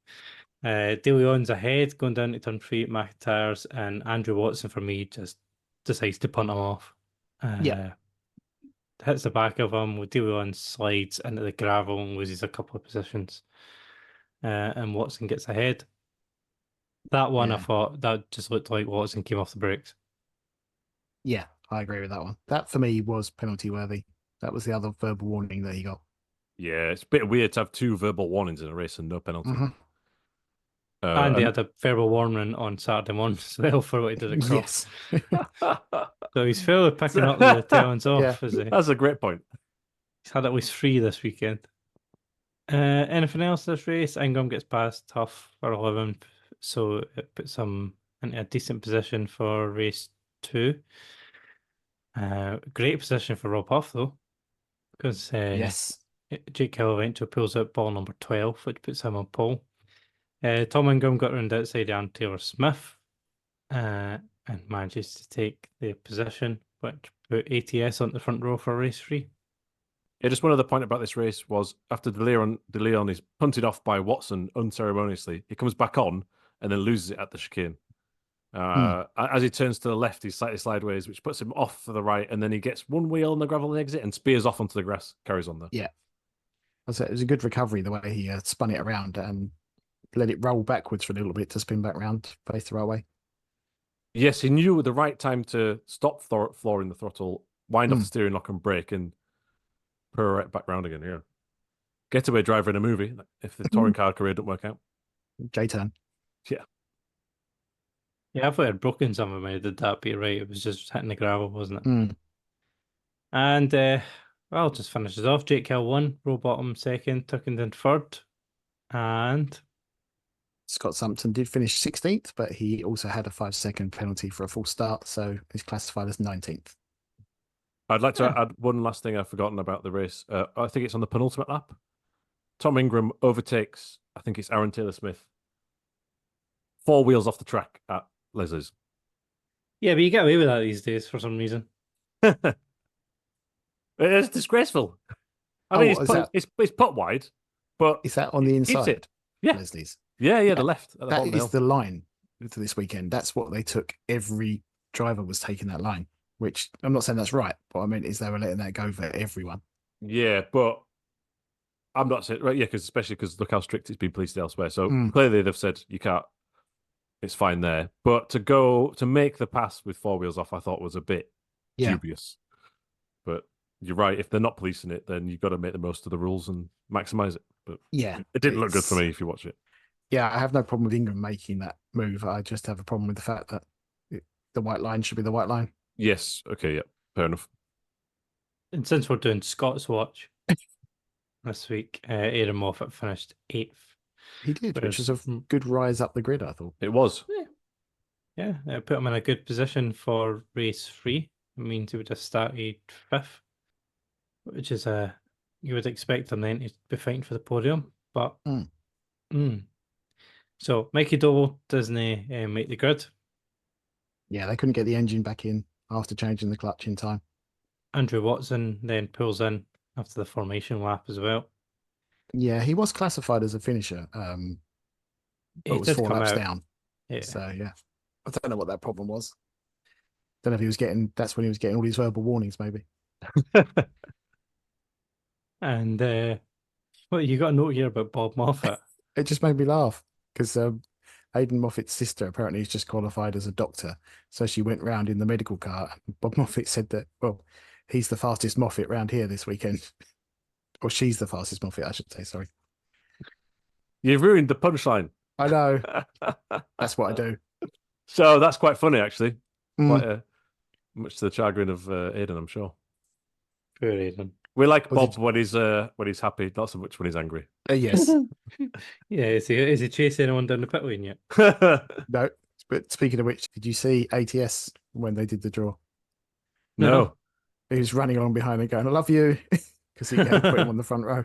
Speaker 1: De Leon's ahead going down to turn 3 at McIntyre's, and Andrew Watson, for me, just decides to punt him off. Hits the back of him with De Leon, slides into the gravel and loses a couple of positions. And Watson gets ahead. That one, I thought that just looked like Watson came off the brakes.
Speaker 3: Yeah, I agree with that one. That for me was penalty worthy. That was the other verbal warning that he got.
Speaker 2: Yeah, it's a bit weird to have 2 verbal warnings in a race and no penalty.
Speaker 3: Mm-hmm.
Speaker 1: And he had a verbal warning on Saturday morning as well for what he did at Croft.
Speaker 3: Yes.
Speaker 1: So he's fairly picking up the tailings off, is he?
Speaker 2: That's a great point.
Speaker 1: He's had at least 3 this weekend. Anything else this race? Ingram gets past Tough for 11th, so it puts him into a decent position for race 2. Great position for Rob Huff, though, because Jake Hill eventually pulls out ball number 12, which puts him on pole. Tom Ingram got around outside Aaron Taylor-Smith and manages to take the position, which put ATS on the front row for race 3.
Speaker 2: Yeah, just one other point about this race was after De Leon is punted off by Watson unceremoniously, he comes back on and then loses it at the chicane. As he turns to the left, he's slightly sideways, which puts him off to the right, and then he gets one wheel on the gravel exit and spears off onto the grass, carries on there.
Speaker 3: Yeah. It was a good recovery the way he spun it around and let it roll backwards for a little bit to spin back round, face the right way.
Speaker 2: Yes, he knew the right time to stop flooring the throttle, wind off the steering lock and brake, and pirouette back round again. Yeah, getaway driver in a movie if the touring car career didn't work out.
Speaker 3: J-turn.
Speaker 1: Yeah, I thought I'd broken some of it. Did that be right? It was just hitting the gravel, wasn't it? And well, just finishes off. Jake Hill 1, Rowbottom 2nd, Turkington 3rd, and
Speaker 3: Scott Sumpton did finish 16th, but he also had a 5-second penalty for a full start, so he's classified as 19th.
Speaker 2: I'd like to add one last thing I've forgotten about the race. I think it's on the penultimate lap. Tom Ingram overtakes, I think it's Aaron Taylor-Smith, 4 wheels off the track at Leslie's.
Speaker 1: Yeah, but you get away with that these days for some reason.
Speaker 2: It's disgraceful. I mean, it's put wide, but
Speaker 3: is that on the inside?
Speaker 2: It. Yeah,
Speaker 3: Leslie's.
Speaker 2: Yeah, the left.
Speaker 3: That is the line for this weekend. That's what they took. Every driver was taking that line, which I'm not saying that's right, but I mean, is they were letting that go for everyone.
Speaker 2: Yeah, but I'm not saying, right, yeah, especially because look how strict it's been policed elsewhere. So clearly they've said you can't it's fine there. But to make the pass with four wheels off, I thought was a bit dubious. But you're right. If they're not policing it, then you've got to make the most of the rules and maximize it. But it didn't look good for me if you watch it.
Speaker 3: Yeah, I have no problem with Ingram making that move. I just have a problem with the fact that the white line should be the white line.
Speaker 2: Yes. Okay. Yeah. Fair enough.
Speaker 1: And since we're doing Scott's watch this week, Aaron Moffat finished 8th.
Speaker 3: He did, which was a good rise up the grid, I thought.
Speaker 2: It was.
Speaker 1: Yeah, it put him in a good position for race 3. It means he would have started 5th, which is you would expect him then to be fighting for the podium. But so Mikey Doble doesn't make the grid.
Speaker 3: Yeah, they couldn't get the engine back in after changing the clutch in time.
Speaker 1: Andrew Watson then pulls in after the formation lap as well.
Speaker 3: Yeah, he was classified as a finisher. But was 4 laps down.
Speaker 1: Yeah.
Speaker 3: So yeah, I don't know what that problem was. Don't know if he was getting. That's when he was getting all these verbal warnings, maybe.
Speaker 1: And well, you got a note here about Bob Moffat.
Speaker 3: It just made me laugh because Aidan Moffat's sister apparently is just qualified as a doctor, so she went round in the medical car. Bob Moffat said that, well, he's the fastest Moffat round here this weekend, or she's the fastest Moffat, I should say. Sorry,
Speaker 2: you've ruined the punchline.
Speaker 3: I know. That's what I do.
Speaker 2: So that's quite funny, actually. Quite much to the chagrin of Aidan, I'm sure.
Speaker 1: Poor Aidan.
Speaker 2: We like Bob when he's happy, not so much when he's angry.
Speaker 3: Yes.
Speaker 1: Yeah, is he chasing anyone down the pit lane yet?
Speaker 3: No. But speaking of which, did you see ATS when they did the draw?
Speaker 2: No.
Speaker 3: He was running along behind and going, "I love you," because he put him on the front row.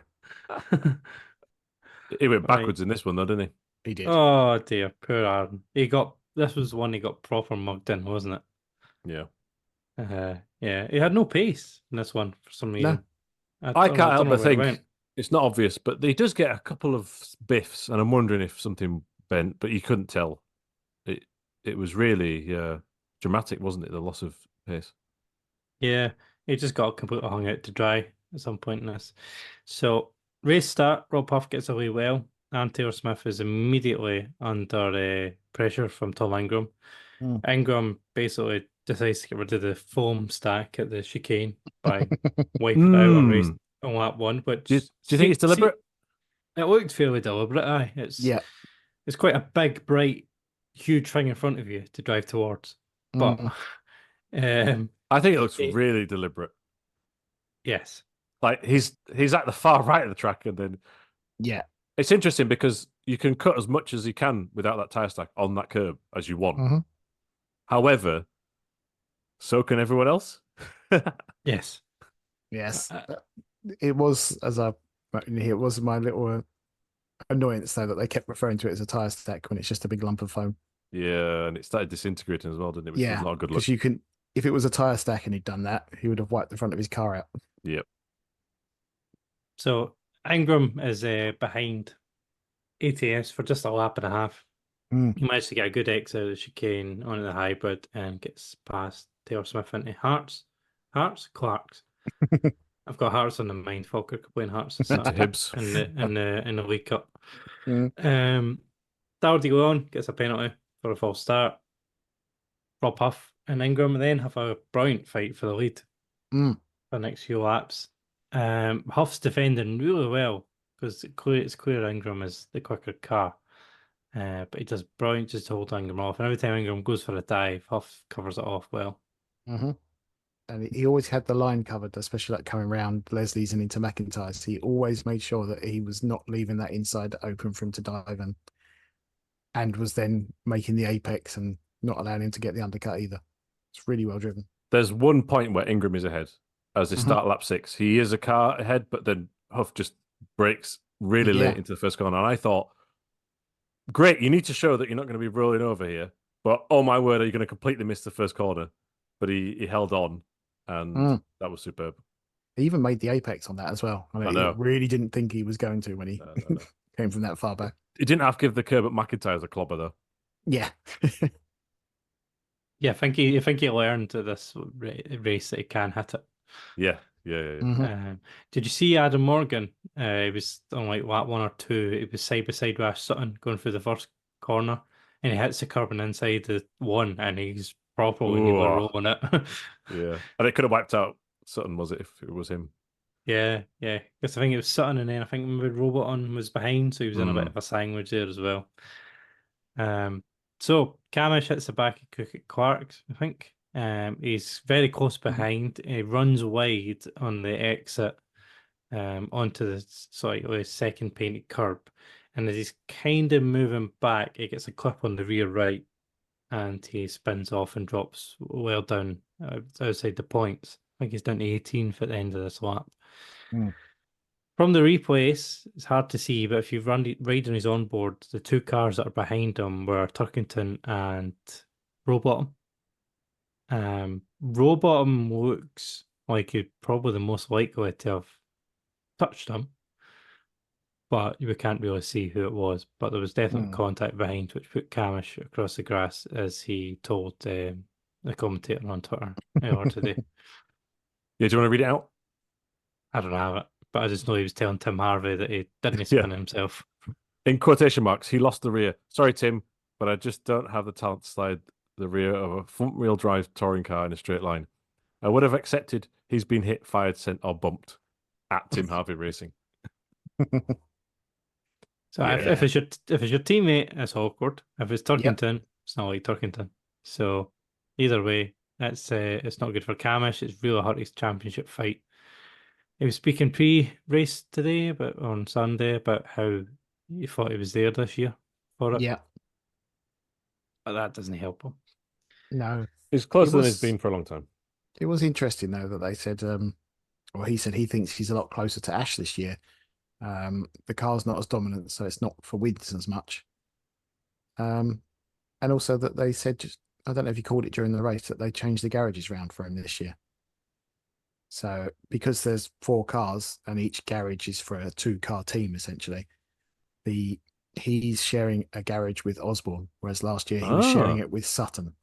Speaker 2: He went backwards in this one, though, didn't
Speaker 3: he? He did.
Speaker 1: Oh dear, poor Aaron. This was the one he got proper mugged in, wasn't it?
Speaker 2: Yeah.
Speaker 1: Yeah, he had no pace in this one for some reason.
Speaker 2: I can't help but think it's not obvious, but he does get a couple of biffs, and I'm wondering if something bent, but you couldn't tell. It was really dramatic, wasn't it? The loss of pace.
Speaker 1: Yeah, he just got completely hung out to dry at some point in this. So race start, Rob Huff gets away well, and Taylor Smith is immediately under pressure from Tom Ingram. Ingram basically decides to get rid of the foam stack at the chicane by wiping it out on lap 1. Which
Speaker 2: do you think it's deliberate?
Speaker 1: It looked fairly deliberate. Aye, it's quite a big, bright, huge thing in front of you to drive towards. But
Speaker 2: I think it looks really deliberate.
Speaker 1: Yes,
Speaker 2: like he's at the far right of the track, and then it's interesting because you can cut as much as you can without that tire stack on that curb as you want. However, so can everyone else.
Speaker 1: Yes.
Speaker 3: It was it was my little annoyance though that they kept referring to it as a tire stack when it's just a big lump of foam.
Speaker 2: Yeah, and it started disintegrating as well, didn't it? Which was not a good look.
Speaker 3: Because if it was a tire stack and he'd done that, he would have wiped the front of his car out.
Speaker 2: Yep.
Speaker 1: So Ingram is behind ATS for just a lap and a half. He managed to get a good exit out of the chicane onto the hybrid and gets past Taylor Smith into Clarks. I've got Hearts on the mind. Falker could play in Hearts and
Speaker 2: Hibs
Speaker 1: in the League Cup. Dardy Leon gets a penalty for a false start. Rob Huff and Ingram then have a brilliant fight for the lead for the next few laps. Huff's defending really well because it's clear Ingram is the quicker car. But he does brilliant just to hold Ingram off. And every time Ingram goes for a dive, Huff covers it off well.
Speaker 3: And he always had the line covered, especially like coming around Leslie's and into McIntyre's. He always made sure that he was not leaving that inside open for him to dive in, and was then making the apex and not allowing him to get the undercut either. It's really well driven.
Speaker 2: There's one point where Ingram is ahead as they start lap 6. He is a car ahead, but then Huff just breaks really late into the first corner. And I thought, great, you need to show that you're not going to be rolling over here. But oh my word, are you going to completely miss the first corner? But he held on, and that was superb.
Speaker 3: He even made the apex on that as well. I know. He really didn't think he was going to when he came from that far back.
Speaker 2: He didn't have to give the curb at McIntyre as a clobber, though.
Speaker 3: Yeah.
Speaker 1: Yeah, I think he learned to this race that he can hit it.
Speaker 2: Yeah.
Speaker 1: Did you see Adam Morgan? He was on like lap 1 or 2. He was side by side with Ash Sutton going through the first corner. and he hits the curb and inside the one, and he's properly nearly rolling it.
Speaker 2: Yeah, and it could have wiped out Sutton, was it, if it was him?
Speaker 1: Yeah. Because I think it was Sutton, and then I think maybe Roboton was behind, so he was in a bit of a sandwich there as well. So Camish hits the back of Cook at Clark's, I think. He's very close behind. He runs wide on the exit onto the second painted curb. And as he's kind of moving back, he gets a clip on the rear right and he spins off and drops well down outside the points. I think he's down to 18th at the end of this lap. From the replays, it's hard to see, but if you ride on his onboard, the two cars that are behind him were Turkington and Rowbottom. Rowbottom looks like he's probably the most likely to have touched him, but we can't really see who it was. But there was definitely contact behind, which put Camish across the grass, as he told the commentator on Twitter earlier today.
Speaker 2: Yeah, do you want to read it out?
Speaker 1: I don't have it, but I just know he was telling Tim Harvey that he didn't spin himself.
Speaker 2: In quotation marks, he lost the rear. Sorry, Tim, but I just don't have the talent to slide the rear of a front-wheel drive touring car in a straight line. I would have accepted he's been hit, fired, sent, or bumped at Tim Harvey Racing.
Speaker 1: So if it's your teammate, it's awkward. If it's Turkington, it's not like Turkington. So either way, it's not good for Camish. It's really hurt his championship fight. He was speaking pre-race today, on Sunday, about how he thought he was there this year for it.
Speaker 3: Yeah.
Speaker 1: But that doesn't help him.
Speaker 3: No.
Speaker 2: He's closer than he's been for a long time.
Speaker 3: It was interesting, though, that they said, he said he thinks he's a lot closer to Ash this year. The car's not as dominant, so it's not for wins as much. And also that they said, I don't know if you called it during the race, that they changed the garages round for him this year. So because there's 4 cars and each garage is for a 2-car team, essentially, he's sharing a garage with Osborne, whereas last year he was sharing it with Sutton.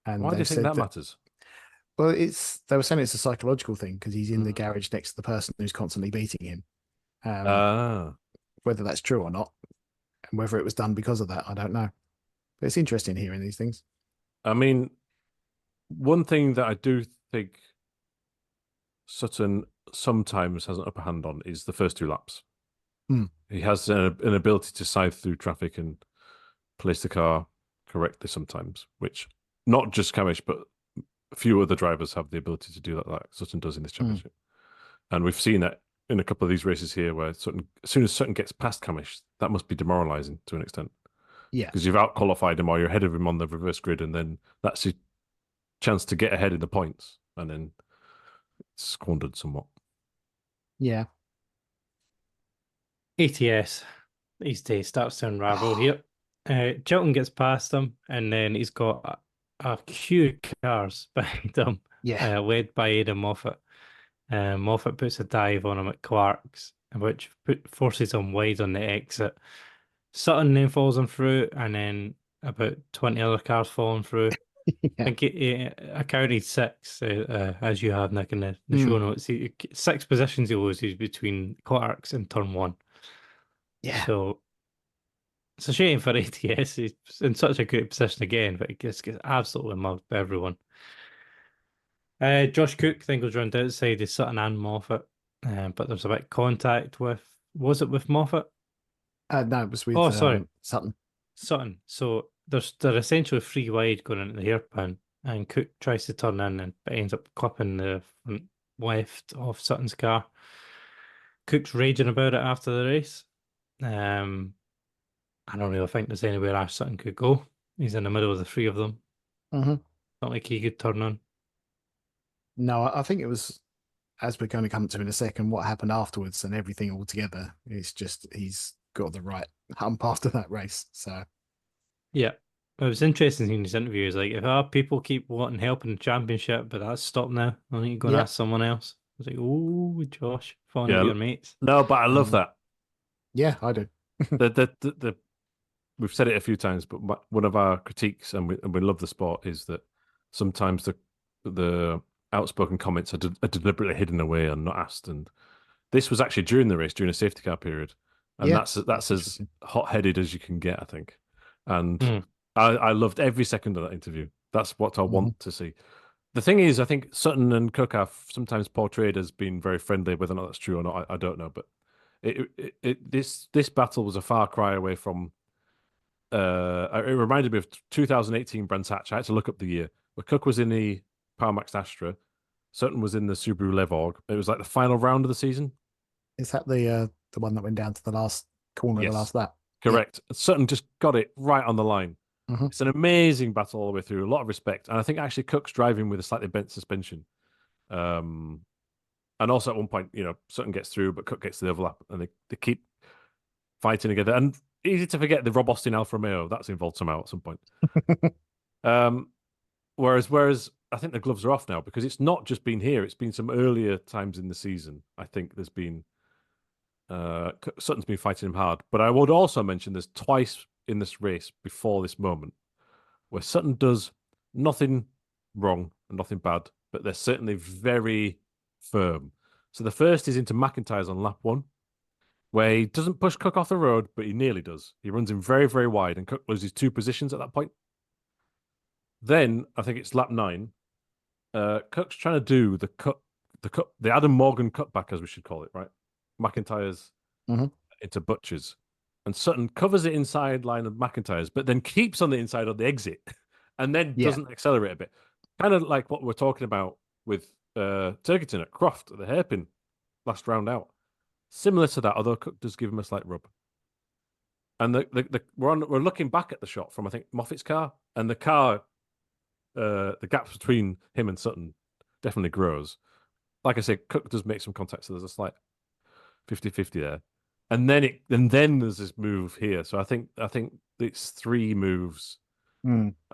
Speaker 3: And
Speaker 2: why do you think that matters?
Speaker 3: Well, they were saying it's a psychological thing because he's in the garage next to the person who's constantly beating him. Whether that's true or not, and whether it was done because of that, I don't know. But it's interesting hearing these things.
Speaker 2: I mean, one thing that I do think Sutton sometimes has an upper hand on is the first 2 laps. He has an ability to scythe through traffic and place the car correctly sometimes, which not just Camish, but a few other drivers have the ability to do that, like Sutton does in this championship. And we've seen that in a couple of these races here, where Sutton, as soon as Sutton gets past Camish, that must be demoralising to an extent.
Speaker 3: Yeah.
Speaker 2: Because you've out-qualified him or you're ahead of him on the reverse grid, and then that's your chance to get ahead in the points, and then it's squandered somewhat.
Speaker 3: Yeah.
Speaker 1: ATS, these days, starts to unravel here. Chilton gets past him, and then he's got a queue of cars behind him, led by Aidan Moffat. Moffat puts a dive on him at Clark's, which forces him wide on the exit. Sutton then falls him through, and then about 20 other cars falling through. I think I counted 6, as you have, Nick, in the show notes. 6 positions he loses between Clark's and turn 1.
Speaker 3: Yeah.
Speaker 1: So it's a shame for ATS. He's in such a great position again, but he gets absolutely mugged by everyone. Josh Cook then goes round outside of Sutton and Moffat, but there's a bit of contact with. Was it with Moffat?
Speaker 3: No, it was with Sutton.
Speaker 1: Sutton. So they're essentially 3 wide going into the hairpin, and Cook tries to turn in and ends up clipping the front left of Sutton's car. Cook's raging about it after the race. I don't really think there's anywhere Ash Sutton could go. He's in the middle of the 3 of them.
Speaker 3: Not
Speaker 1: like he could turn on.
Speaker 3: No, I think it was, as we're going to come to in a second, what happened afterwards and everything all together. It's just he's got the right hump after that race. So,
Speaker 1: yeah, it was interesting in his interview. He's like, if people keep wanting help in the championship, but that's stopped now, I need to go and ask someone else. I was like, oh, Josh, fun with your mates.
Speaker 2: No, but I love that.
Speaker 3: Yeah, I do.
Speaker 2: We've said it a few times, but one of our critiques, and we love the sport, is that sometimes the outspoken comments are deliberately hidden away and not asked. And this was actually during the race, during a safety car period, and that's as hot-headed as you can get, I think. And I loved every second of that interview. That's what I want to see. The thing is, I think Sutton and Cook are sometimes portrayed as being very friendly. Whether or not that's true or not, I don't know. But this battle was a far cry away from. It reminded me of 2018 Brands Hatch. I had to look up the year. But Cook was in the Power Max Astra. Sutton was in the Subaru Levorg. It was like the final round of the season.
Speaker 3: Is that the one that went down to the last corner of the last lap?
Speaker 2: Correct. Yeah. Sutton just got it right on the line. It's an amazing battle all the way through. A lot of respect. And I think actually Cook's driving with a slightly bent suspension. And also at one point, Sutton gets through, but Cook gets the overlap, and they keep fighting together. And easy to forget the Rob Austin Alfa Romeo that's involved somehow at some point. Whereas I think the gloves are off now, because it's not just been here; it's been some earlier times in the season. I think there's been Sutton's been fighting him hard, but I would also mention there's twice in this race before this moment where Sutton does nothing wrong and nothing bad, but they're certainly very firm. So the first is into McIntyre's on lap 1, where he doesn't push Cook off the road, but he nearly does. He runs him very, very wide, and Cook loses 2 positions at that point. Then I think it's lap 9. Cook's trying to do the Adam Morgan cutback, as we should call it, right? McIntyre's into Butcher's, and Sutton covers it inside line of McIntyre's, but then keeps on the inside of the exit, and then doesn't accelerate a bit. Kind of like what we're talking about with Turkington at Croft at the hairpin last round out. Similar to that, although Cook does give him a slight rub. And we're looking back at the shot from, I think, Moffat's car, and the car, the gaps between him and Sutton definitely grows. Like I said, Cook does make some contact, so there's a slight 50-50 there. And then there's this move here. So I think it's 3 moves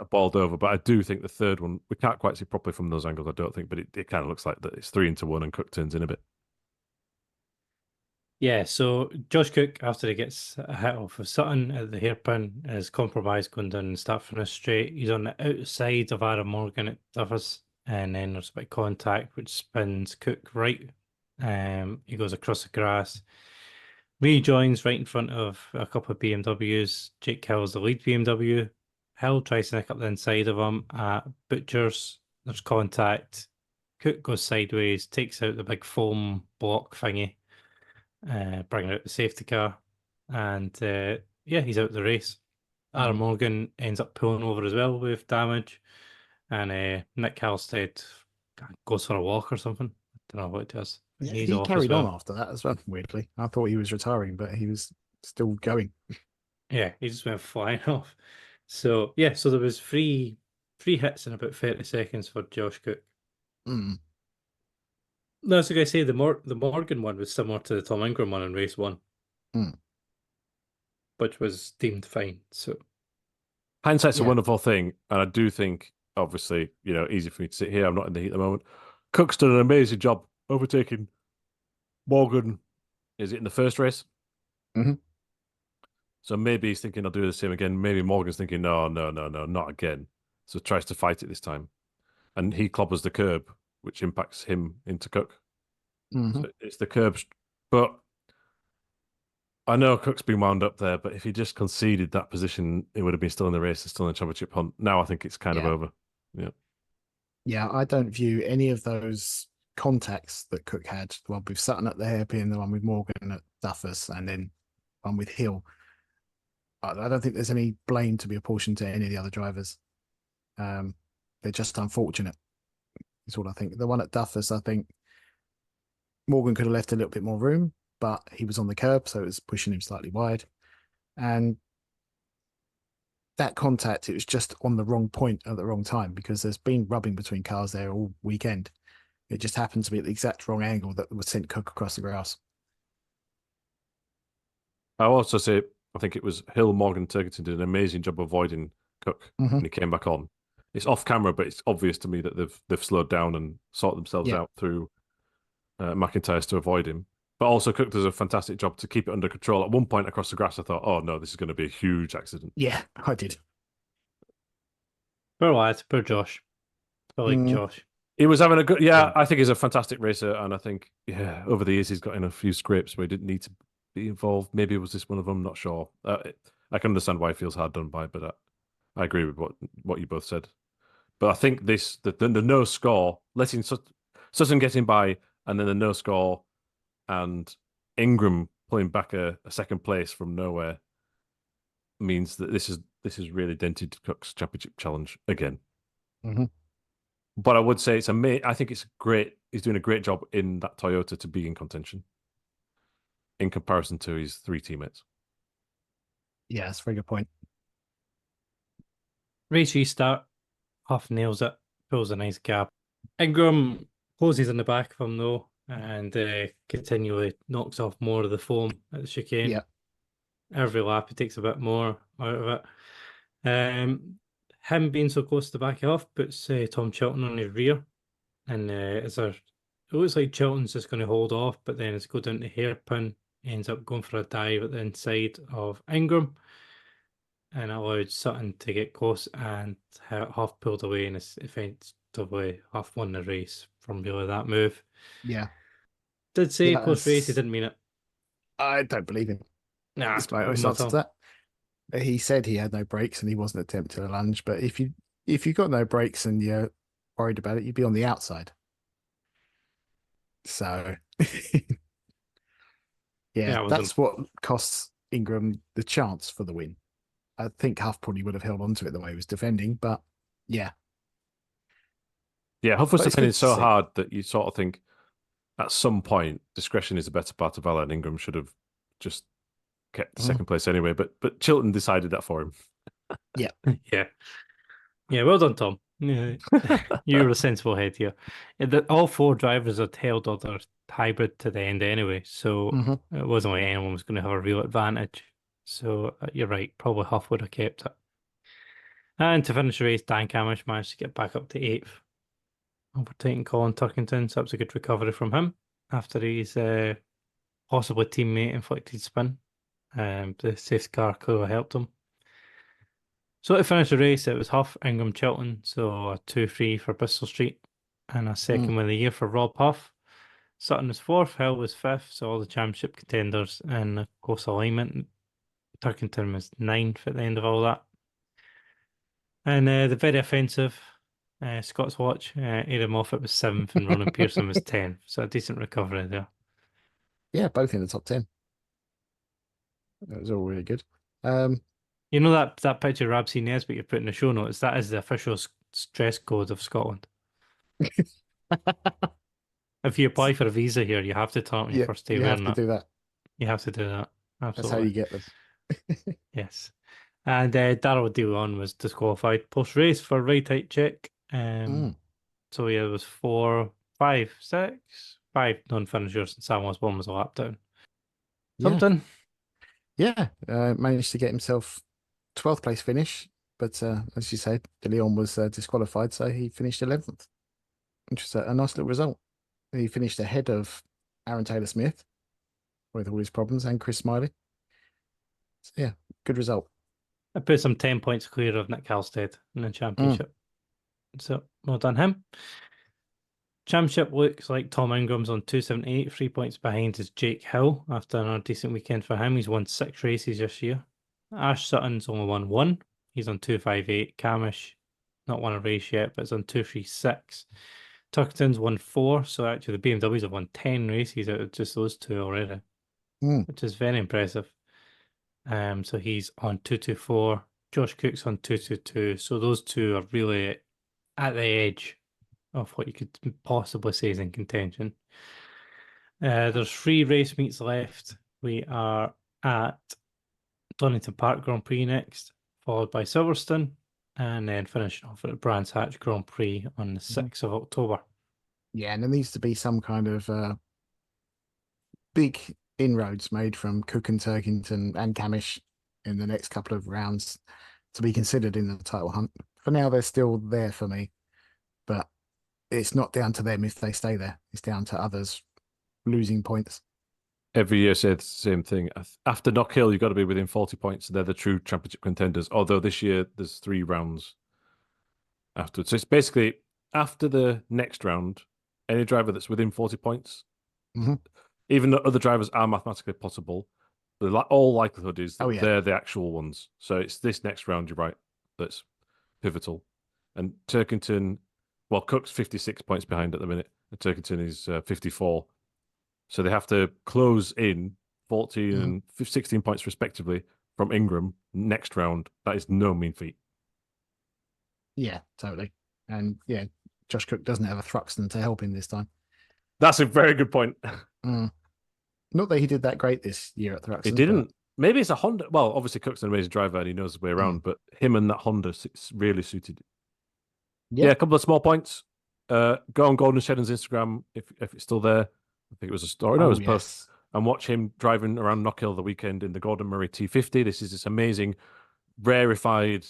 Speaker 2: balled over, but I do think the third one we can't quite see properly from those angles, I don't think, but it kind of looks like that it's 3 into 1 and Cook turns in a bit.
Speaker 1: Yeah, so Josh Cook, after he gets a hit off of Sutton at the hairpin, is compromised going down the start finish straight. He's on the outside of Adam Morgan at Duffus, and then there's a bit of contact which spins Cook right. He goes across the grass. Rejoins right in front of a couple of BMWs. Jake Hill's the lead BMW. Hill tries to nick up the inside of him at Butcher's. There's contact. Cook goes sideways, takes out the big foam block thingy, bringing out the safety car. And he's out the race. Aaron Morgan ends up pulling over as well with damage. And Nick Halstead goes for a walk or something. I don't know what it does.
Speaker 3: Yeah, he carried on after that as well, weirdly. I thought he was retiring, but he was still going.
Speaker 1: Yeah, he just went flying off. So, so there was three hits in about 30 seconds for Josh Cook. No, as I say, the Morgan one was similar to the Tom Ingram one in race 1, which was deemed fine. So
Speaker 2: hindsight's a wonderful thing, and I do think, obviously, easy for me to sit here. I'm not in the heat at the moment. Cook's done an amazing job overtaking Morgan. Is it in the first race? So maybe he's thinking I'll do the same again. Maybe Morgan's thinking no, not again. So tries to fight it this time, and he clobbers the curb, which impacts him into Cook. So it's the curb, but I know Cook's been wound up there. But if he just conceded that position, it would have been still in the race and still in the championship hunt. Now I think it's kind of over.
Speaker 3: Yeah, I don't view any of those contacts that Cook had, the one with Sutton at the hairpin, the one with Morgan at Duffus, and then one with Hill. I don't think there's any blame to be apportioned to any of the other drivers. They're just unfortunate, is all I think. The one at Duffus, I think Morgan could have left a little bit more room, but he was on the curb, so it was pushing him slightly wide. And that contact, it was just on the wrong point at the wrong time, because there's been rubbing between cars there all weekend. It just happened to be at the exact wrong angle that was sent Cook across the grass.
Speaker 2: I'll also say, I think it was Hill, Morgan, Turkington did an amazing job avoiding Cook when he came back on. It's off camera, but it's obvious to me that they've slowed down and sorted themselves out through McIntyre's to avoid him. But also Cook does a fantastic job to keep it under control. At one point across the grass, I thought, oh no, this is going to be a huge accident.
Speaker 3: Yeah, I did.
Speaker 1: Poor lad, poor Josh. I like Josh.
Speaker 2: He was having a good, I think he's a fantastic racer. And I think, over the years, he's got in a few scrapes where he didn't need to be involved. Maybe it was this one of them, not sure. I can understand why he feels hard done by, but I agree with what you both said. But I think the no score, letting Sutton getting by, and then the no score, and Ingram pulling back a second place from nowhere means that this is really dented Cook's championship challenge again.
Speaker 3: Mm-hmm.
Speaker 2: But I would say I think it's great. He's doing a great job in that Toyota to be in contention in comparison to his 3 teammates.
Speaker 3: Yeah, that's a very good point.
Speaker 1: Race restart. Huff nails it, pulls a nice gap. Ingram closes in the back of him though, and continually knocks off more of the foam at the chicane.
Speaker 3: Yeah.
Speaker 1: Every lap he takes a bit more out of it. Him being so close to the back off puts Tom Chilton on his rear, and it looks like Chilton's just going to hold off, but then it's go down to hairpin, ends up going for a dive at the inside of Ingram, and allowed Sutton to get close, and Huff pulled away, and effectively Huff won the race from really that move.
Speaker 3: Yeah.
Speaker 1: Did say close race, he didn't mean it.
Speaker 3: I don't believe him.
Speaker 1: Nah,
Speaker 3: that's my honest answer to that. He said he had no brakes and he wasn't attempting a lunge, but if you got no brakes and you're worried about it, you'd be on the outside. So yeah, that's what costs Ingram the chance for the win. I think Huff probably would have held on to it the way he was defending, but yeah.
Speaker 2: Yeah, Huff was defending so hard that you sort of think at some point discretion is a better part of valor, and Ingram should have just kept the second place anyway. But Chilton decided that for him.
Speaker 3: Yeah.
Speaker 1: Yeah, well done, Tom. Yeah. You were a sensible head here. All 4 drivers had held other hybrid to the end anyway, so it wasn't like anyone was going to have a real advantage. So you're right, probably Huff would have kept it. And to finish the race, Dan Camish managed to get back up to 8th, overtaking Colin Turkington, so that was a good recovery from him after his possibly teammate inflicted spin. The safety car clearly helped him. So to finish the race, it was Huff, Ingram, Chilton, so a 2-3 for Bristol Street, and a second win of the year for Rob Huff. Sutton was 4th, Hill was 5th, so all the championship contenders in close alignment. Turkington was 9th at the end of all that. And the very offensive Scott's Watch, Aidan Moffat was 7th and Ronan Pearson was 10th, so a decent recovery there.
Speaker 3: Yeah, both in the top 10. That was all really good.
Speaker 1: You know that picture of Rabsy Nesbitt you put in the show notes, that is the official dress code of Scotland. If you apply for a visa here, you have to turn up on your first day wearing that. You have to do that. You have to do that. Absolutely.
Speaker 3: That's how you get them.
Speaker 1: Yes. And Darrell Dillon was disqualified post-race for right-height check. So yeah, it was 4, 5, 6, 5 non-finishers, and Sam Osborne was a lap down. Something.
Speaker 3: Yeah, managed to get himself 12th place finish, but as you said, De Leon was disqualified, so he finished 11th, which was a nice little result. He finished ahead of Aaron Taylor-Smith with all his problems and Chris Smiley. So yeah, good result.
Speaker 1: I put some 10 points clear of Nick Halstead in the championship. So well done him. Championship looks like Tom Ingram's on 278, 3 points behind is Jake Hill after another decent weekend for him. He's won 6 races this year. Ash Sutton's only won 1. He's on 258. Camish, not won a race yet, but it's on 236. Turkington's won 4, so actually the BMWs have won 10 races out of just those 2 already, which is very impressive. So he's on 224. Josh Cook's on 222. So those 2 are really at the edge of what you could possibly say is in contention. There's 3 race meets left. We are at Donington Park Grand Prix next, followed by Silverstone, and then finishing off at the Brands Hatch Grand Prix on the 6th of October.
Speaker 3: Yeah, and there needs to be some kind of big inroads made from Cook and Turkington and Camish in the next couple of rounds to be considered in the title hunt. For now, they're still there for me, but it's not down to them if they stay there. It's down to others losing points.
Speaker 2: Every year says the same thing. After Knockhill, you've got to be within 40 points. They're the true championship contenders. Although this year there's 3 rounds afterwards. So it's basically after the next round, any driver that's within 40 points, even though other drivers are mathematically possible, All likelihood is that
Speaker 3: Oh, yeah.
Speaker 2: they're the actual ones. So it's this next round, you're right, that's pivotal. And Turkington, well, Cook's 56 points behind at the minute, and Turkington is 54. So they have to close in 14 and 16 points respectively from Ingram next round. That is no mean feat.
Speaker 3: Yeah, totally. And yeah, Josh Cook doesn't have a Thruxton to help him this time.
Speaker 2: That's a very good point.
Speaker 3: Not that he did that great this year at Thruxton.
Speaker 2: It didn't. Maybe it's a Honda. Well, obviously Cook's an amazing driver and he knows his way around, but him and that Honda really suited. Yeah, a couple of small points. Go on Golden Shedden's Instagram if it's still there. I think it was a story. No, it was a post. And watch him driving around Knockhill the weekend in the Gordon Murray T50. This is this amazing, rarefied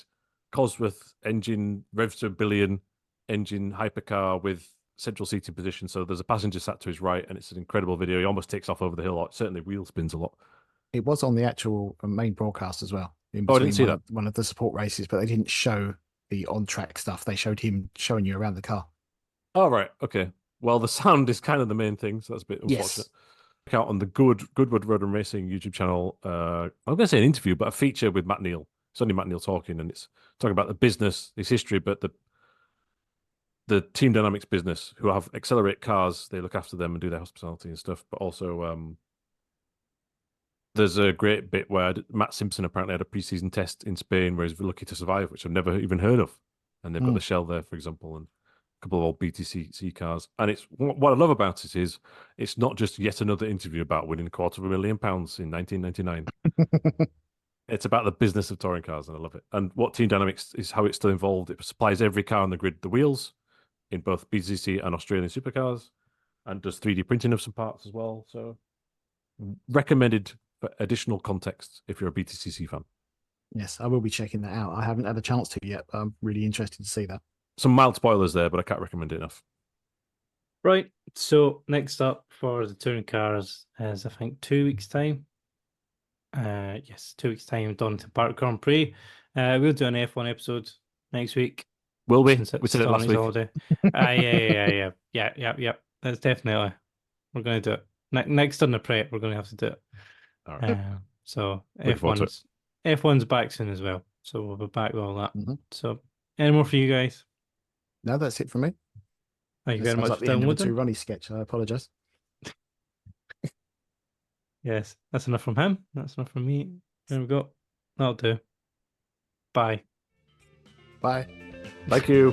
Speaker 2: Cosworth engine, revs to a billion engine hypercar with central seating position. So there's a passenger sat to his right, and it's an incredible video. He almost takes off over the hill. Certainly wheel spins a lot.
Speaker 3: It was on the actual main broadcast as well.
Speaker 2: I didn't see that.
Speaker 3: One of the support races, but they didn't show the on-track stuff. They showed him showing you around the car.
Speaker 2: Oh, right. Okay. Well, the sound is kind of the main thing, so that's a bit unfortunate. Check out on the Goodwood Road and Racing YouTube channel. I'm going to say an interview, but a feature with Matt Neal. It's only Matt Neal talking, and it's talking about the business, his history, but the team dynamics business, who have Accelerate cars. They look after them and do their hospitality and stuff, but also there's a great bit where Matt Simpson apparently had a preseason test in Spain where he's lucky to survive, which I've never even heard of. And they've got the Shell there, for example, and a couple of old BTCC cars. And it's what I love about it is it's not just yet another interview about winning £250,000 in 1999. It's about the business of touring cars, and I love it. And what Team Dynamics is, how it's still involved. It supplies every car on the grid the wheels in both BTCC and Australian supercars, and does 3D printing of some parts as well. So recommended for additional context if you're a BTCC fan.
Speaker 3: Yes, I will be checking that out. I haven't had a chance to yet, but I'm really interested to see that.
Speaker 2: Some mild spoilers there, but I can't recommend it enough.
Speaker 1: Right. So next up for the touring cars is, I think, 2 weeks' time. Yes, 2 weeks' time, Donington Park Grand Prix. We'll do an F1 episode next week.
Speaker 2: Will we? We said it last week.
Speaker 1: Yeah. That's definitely. We're going to do it. Next on the prep, we're going to have to do it.
Speaker 2: All right.
Speaker 1: So F1's back soon as well. So we'll be back with all that. So any more for you guys?
Speaker 3: No, that's it for me.
Speaker 1: Thank you very much for downloading.
Speaker 3: Ronnie sketch. I apologize.
Speaker 1: Yes, that's enough from him. That's enough from me. There we go. That'll do. Bye.
Speaker 3: Bye.
Speaker 2: Thank you.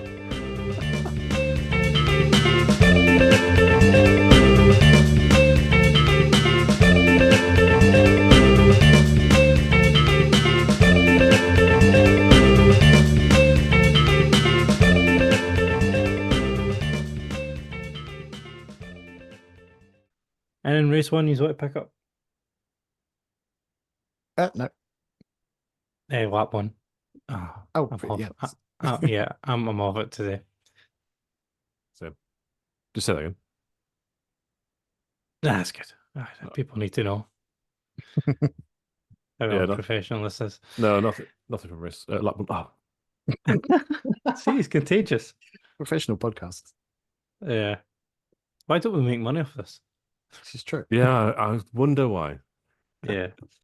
Speaker 1: And in race 1, you want to pick up?
Speaker 3: No.
Speaker 1: Lap 1.
Speaker 3: Yeah.
Speaker 1: I'm off it today.
Speaker 2: So, just say that again.
Speaker 1: That's good. People need to know. How professional this is.
Speaker 2: No, nothing from race. Lap 1.
Speaker 1: See, it's contagious.
Speaker 3: Professional podcast.
Speaker 1: Yeah. Why don't we make money off this?
Speaker 3: This is true.
Speaker 2: Yeah, I wonder why.
Speaker 1: Yeah.